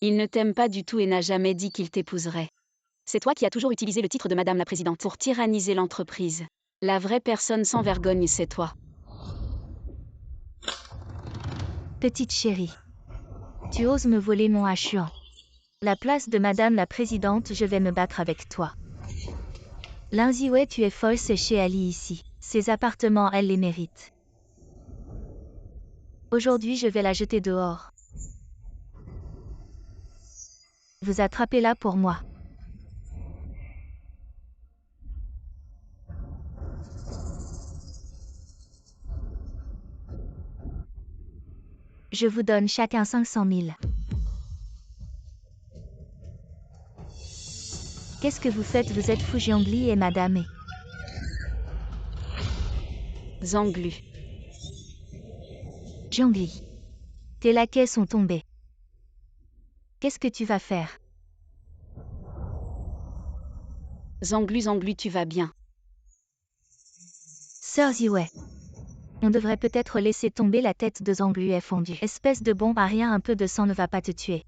Il ne t'aime pas du tout et n'a jamais dit qu'il t'épouserait. C'est toi qui as toujours utilisé le titre de Madame la Présidente pour tyranniser l'entreprise. La vraie personne sans vergogne, c'est toi. Petite chérie. Tu oses me voler mon Achuan. La place de Madame la Présidente, je vais me battre avec toi. Lin Ziwei, tu es folle, c'est chez Ali ici. Ses appartements, elle les mérite. Aujourd'hui, je vais la jeter dehors. Vous attrapez-la pour moi. Je vous donne chacun 500 000. Qu'est-ce que vous faites? Vous êtes fou, Jiangli et Madame E. Zanglu. Jiangli. Tes laquais sont tombés. Qu'est-ce que tu vas faire? Zanglu, Zanglu, tu vas bien. Sœur Ziwei. On devrait peut-être laisser tomber la tête de Zanglu est fondue. Espèce de bombe à rien, un peu de sang ne va pas te tuer.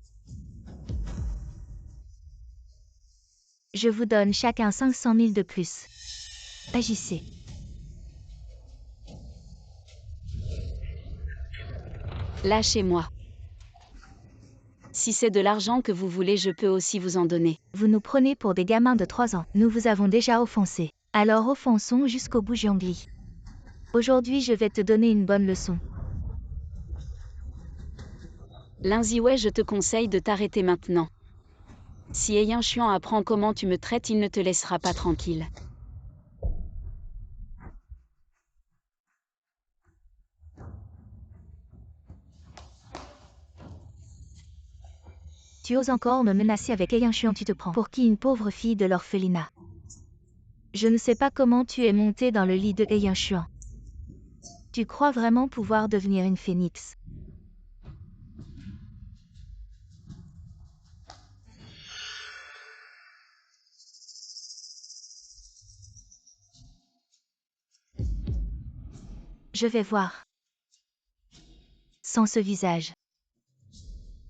Je vous donne chacun 500 000 de plus. Agissez. Lâchez-moi. Si c'est de l'argent que vous voulez, je peux aussi vous en donner. Vous nous prenez pour des gamins de 3 ans. Nous vous avons déjà offensé. Alors offensons jusqu'au bout, Jiangli. Aujourd'hui, je vais te donner une bonne leçon. Lin Ziwei, je te conseille de t'arrêter maintenant. Si Yin Xuan apprend comment tu me traites, il ne te laissera pas tranquille. Tu oses encore me menacer avec Chuan, tu te prends pour qui, une pauvre fille de l'orphelinat? Je ne sais pas comment tu es monté dans le lit de Chuan. Tu crois vraiment pouvoir devenir une phénix? Je vais voir. Sans ce visage.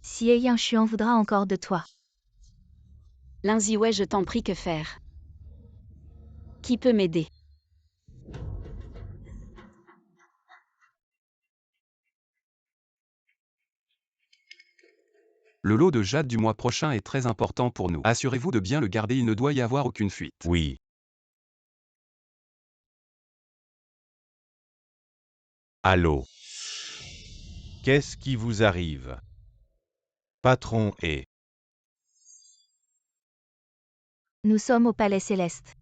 Si Chuan voudra encore de toi. Lindsay, ouais, je t'en prie, que faire? Qui peut m'aider? Le lot de jade du mois prochain est très important pour nous. Assurez-vous de bien le garder, il ne doit y avoir aucune fuite. Oui. Allô? Qu'est-ce qui vous arrive? Patron et... Nous sommes au Palais Céleste.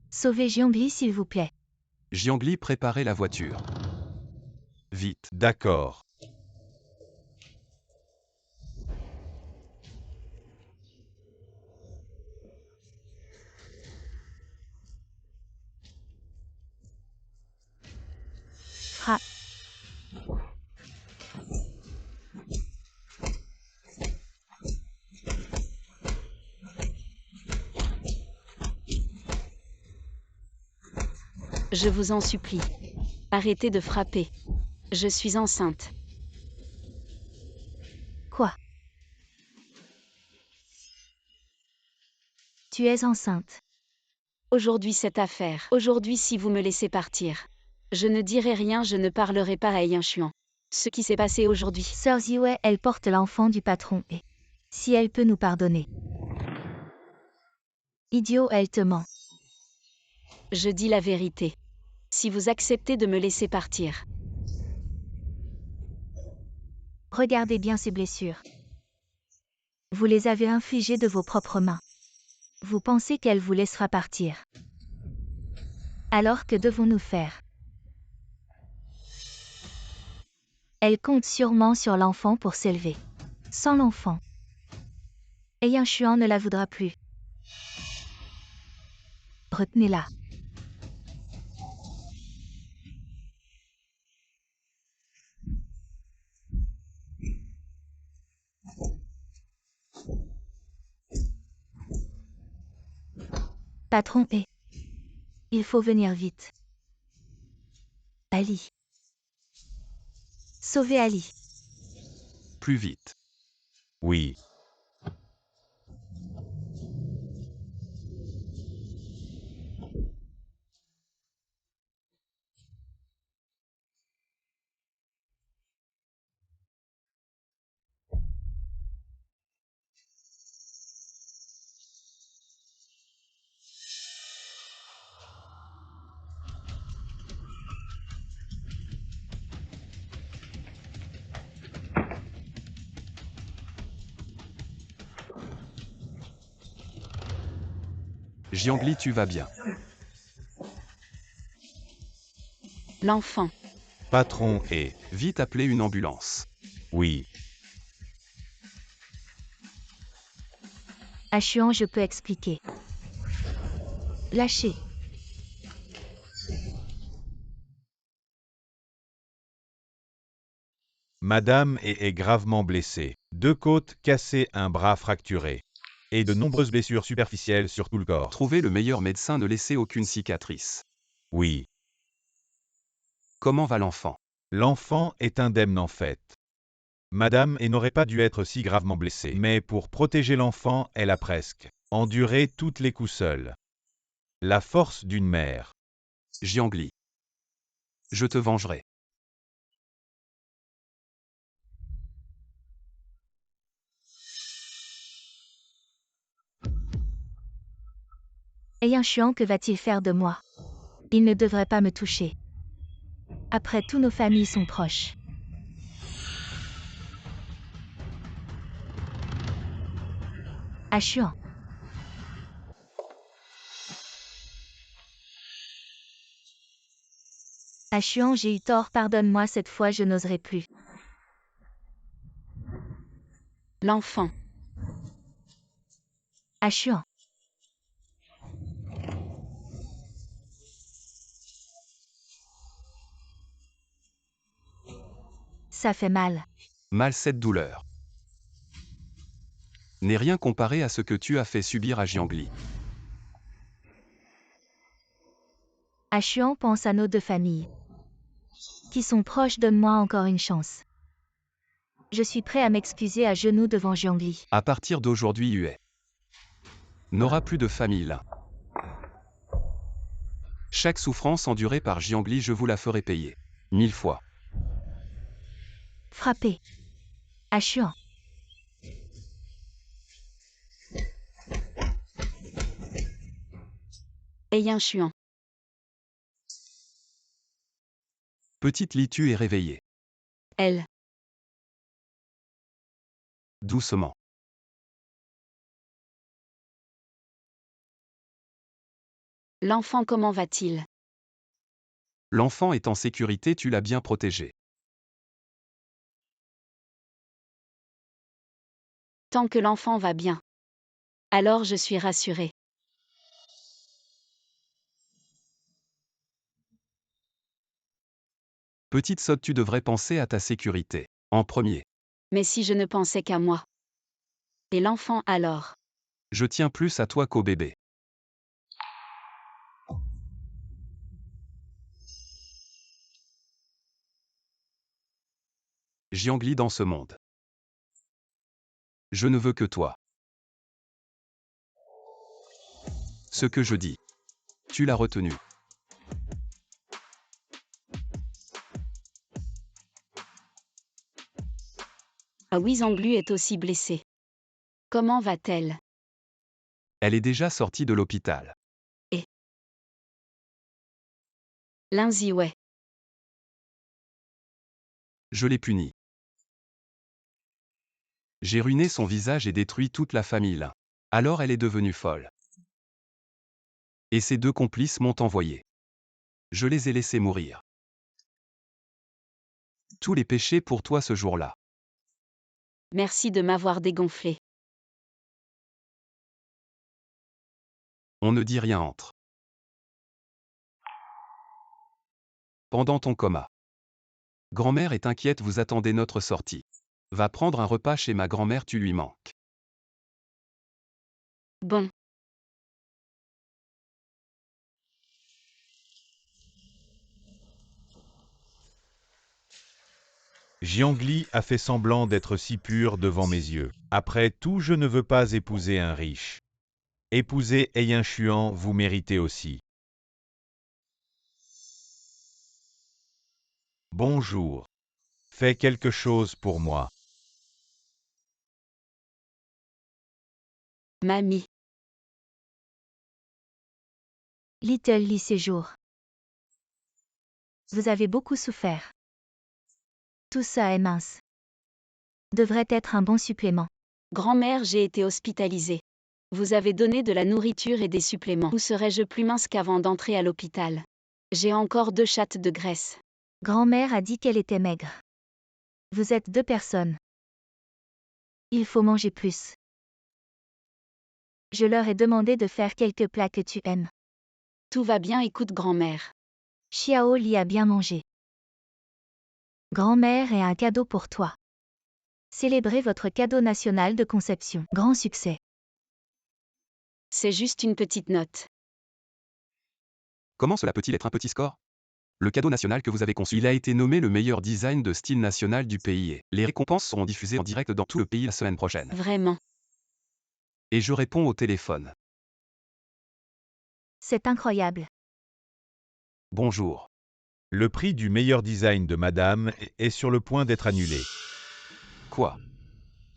Sauvez Jiangli, s'il vous plaît. Jiangli, préparez la voiture. Vite. D'accord. Frappe. Je vous en supplie. Arrêtez de frapper. Je suis enceinte. Quoi? Tu es enceinte. Aujourd'hui cette affaire. Aujourd'hui si vous me laissez partir. Je ne dirai rien, je ne parlerai pas à Chuan. Ce qui s'est passé aujourd'hui. Sœur Ziwei, elle porte l'enfant du patron et... Si elle peut nous pardonner. Idiot, elle te ment. Je dis la vérité. Si vous acceptez de me laisser partir. Regardez bien ces blessures. Vous les avez infligées de vos propres mains. Vous pensez qu'elle vous laissera partir. Alors que devons-nous faire? Elle compte sûrement sur l'enfant pour s'élever. Sans l'enfant, Chuan ne la voudra plus. Retenez-la. Patron et... Il faut venir vite. Ali. Sauvez Ali. Plus vite. Oui. Jiangli, tu vas bien. L'enfant. Patron et... Vite appeler une ambulance. Oui. Chuan, je peux expliquer. Lâchez. Madame est gravement blessée. 2 côtes cassées, un bras fracturé. Et de nombreuses blessures superficielles sur tout le corps. Trouvez le meilleur médecin, ne laissez aucune cicatrice. Oui. Comment va l'enfant? L'enfant est indemne en fait. Madame n'aurait pas dû être si gravement blessée. Mais pour protéger l'enfant, elle a presque enduré toutes les coups seule. La force d'une mère. Jiangli. Je te vengerai. Chuan, que va-t-il faire de moi? Il ne devrait pas me toucher. Après tout, nos familles sont proches. Chuan. Chuan, j'ai eu tort, pardonne-moi, cette fois je n'oserai plus. L'enfant. Ashuan. Ça fait mal. Mal cette douleur. N'est rien comparé à ce que tu as fait subir à Jiangli. Ashuan pense à nos deux familles. Qui sont proches, donne-moi encore une chance. Je suis prêt à m'excuser à genoux devant Jiangli. À partir d'aujourd'hui, Hue n'aura plus de famille là. Chaque souffrance endurée par Jiangli, je vous la ferai payer. 1000 fois. Frappé. Ashuan. Einshuan. Petite Litu est réveillée. Elle. Doucement. L'enfant comment va-t-il? L'enfant est en sécurité, tu l'as bien protégé. Tant que l'enfant va bien. Alors je suis rassurée. Petite sotte, tu devrais penser à ta sécurité. En premier. Mais si je ne pensais qu'à moi. Et l'enfant alors? Je tiens plus à toi qu'au bébé. Jiangli dans ce monde. Je ne veux que toi. Ce que je dis. Tu l'as retenu. Ah oui, Zanglu est aussi blessée. Comment va-t-elle? Elle est déjà sortie de l'hôpital. Lin Ziwei. Je l'ai puni. J'ai ruiné son visage et détruit toute la famille là. Alors elle est devenue folle. Et ses deux complices m'ont envoyé. Je les ai laissés mourir. Tous les péchés pour toi ce jour-là. Merci de m'avoir dégonflé. On ne dit rien entre. Pendant ton coma. Grand-mère est inquiète, vous attendez notre sortie. Va prendre un repas chez ma grand-mère, tu lui manques. Bon. Jiangli a fait semblant d'être si pur devant mes yeux. Après tout, je ne veux pas épouser un riche. Épouser Einshuan, vous méritez aussi. Bonjour. Fais quelque chose pour moi. Mamie. Little Lee séjour. Vous avez beaucoup souffert. Tout ça est mince. Devrait être un bon supplément. Grand-mère, j'ai été hospitalisée. Vous avez donné de la nourriture et des suppléments. Où serais-je plus mince qu'avant d'entrer à l'hôpital? J'ai encore 2 chattes de graisse. Grand-mère a dit qu'elle était maigre. Vous êtes 2 personnes. Il faut manger plus. Je leur ai demandé de faire quelques plats que tu aimes. Tout va bien, écoute grand-mère. Xiao Li a bien mangé. Grand-mère a un cadeau pour toi. Célébrez votre cadeau national de conception. Grand succès. C'est juste une petite note. Comment cela peut-il être un petit score? Le cadeau national que vous avez conçu, il a été nommé le meilleur design de style national du pays et les récompenses seront diffusées en direct dans tout le pays la semaine prochaine. Vraiment. Et je réponds au téléphone. C'est incroyable. Bonjour. Le prix du meilleur design de Madame est sur le point d'être annulé. Quoi?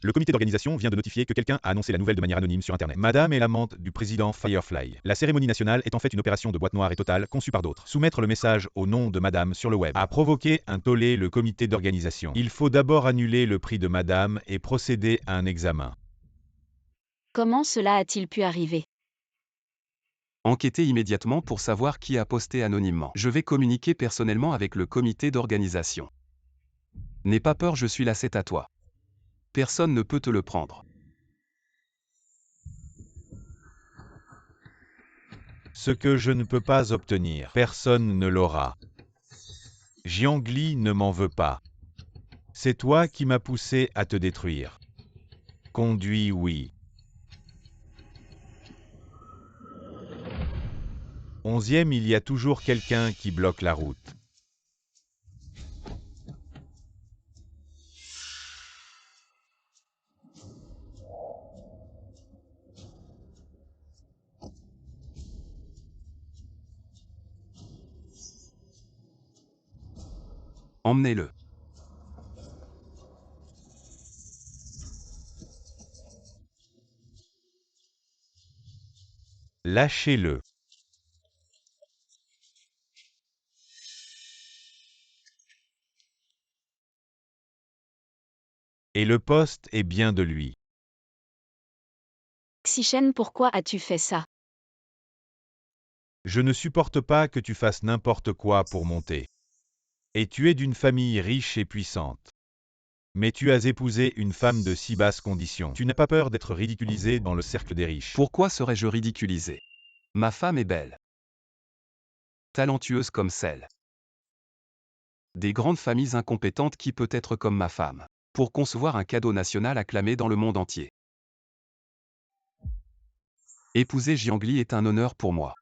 Le comité d'organisation vient de notifier que quelqu'un a annoncé la nouvelle de manière anonyme sur Internet. Madame est l'amante du président Firefly. La cérémonie nationale est en fait une opération de boîte noire et totale conçue par d'autres. Soumettre le message au nom de Madame sur le web a provoqué un tollé le comité d'organisation. Il faut d'abord annuler le prix de Madame et procéder à un examen. Comment cela a-t-il pu arriver? Enquêtez immédiatement pour savoir qui a posté anonymement. Je vais communiquer personnellement avec le comité d'organisation. N'aie pas peur, je suis là, c'est à toi. Personne ne peut te le prendre. Ce que je ne peux pas obtenir, personne ne l'aura. Jiangli ne m'en veut pas. C'est toi qui m'as poussé à te détruire. Conduis, oui. 11e, il y a toujours quelqu'un qui bloque la route. Emmenez-le. Lâchez-le. Et le poste est bien de lui. Xichen, pourquoi as-tu fait ça? Je ne supporte pas que tu fasses n'importe quoi pour monter. Et tu es d'une famille riche et puissante. Mais tu as épousé une femme de si basse condition. Tu n'as pas peur d'être ridiculisé dans le cercle des riches. Pourquoi serais-je ridiculisé? Ma femme est belle. Talentueuse comme celle des grandes familles incompétentes qui peut être comme ma femme, pour concevoir un cadeau national acclamé dans le monde entier. Épouser Jiangli est un honneur pour moi.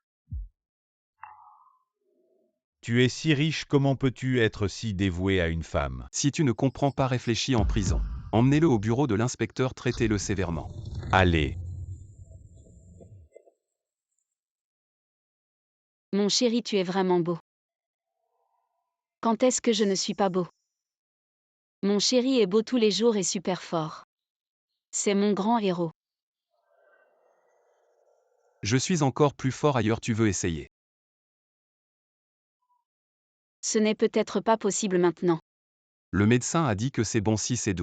Tu es si riche, comment peux-tu être si dévoué à une femme? Si tu ne comprends pas, réfléchis en prison. Emmenez-le au bureau de l'inspecteur, traitez-le sévèrement. Allez. Mon chéri, tu es vraiment beau. Quand est-ce que je ne suis pas beau? Mon chéri est beau tous les jours et super fort. C'est mon grand héros. Je suis encore plus fort ailleurs, tu veux essayer? Ce n'est peut-être pas possible maintenant. Le médecin a dit que c'est bon si c'est doux.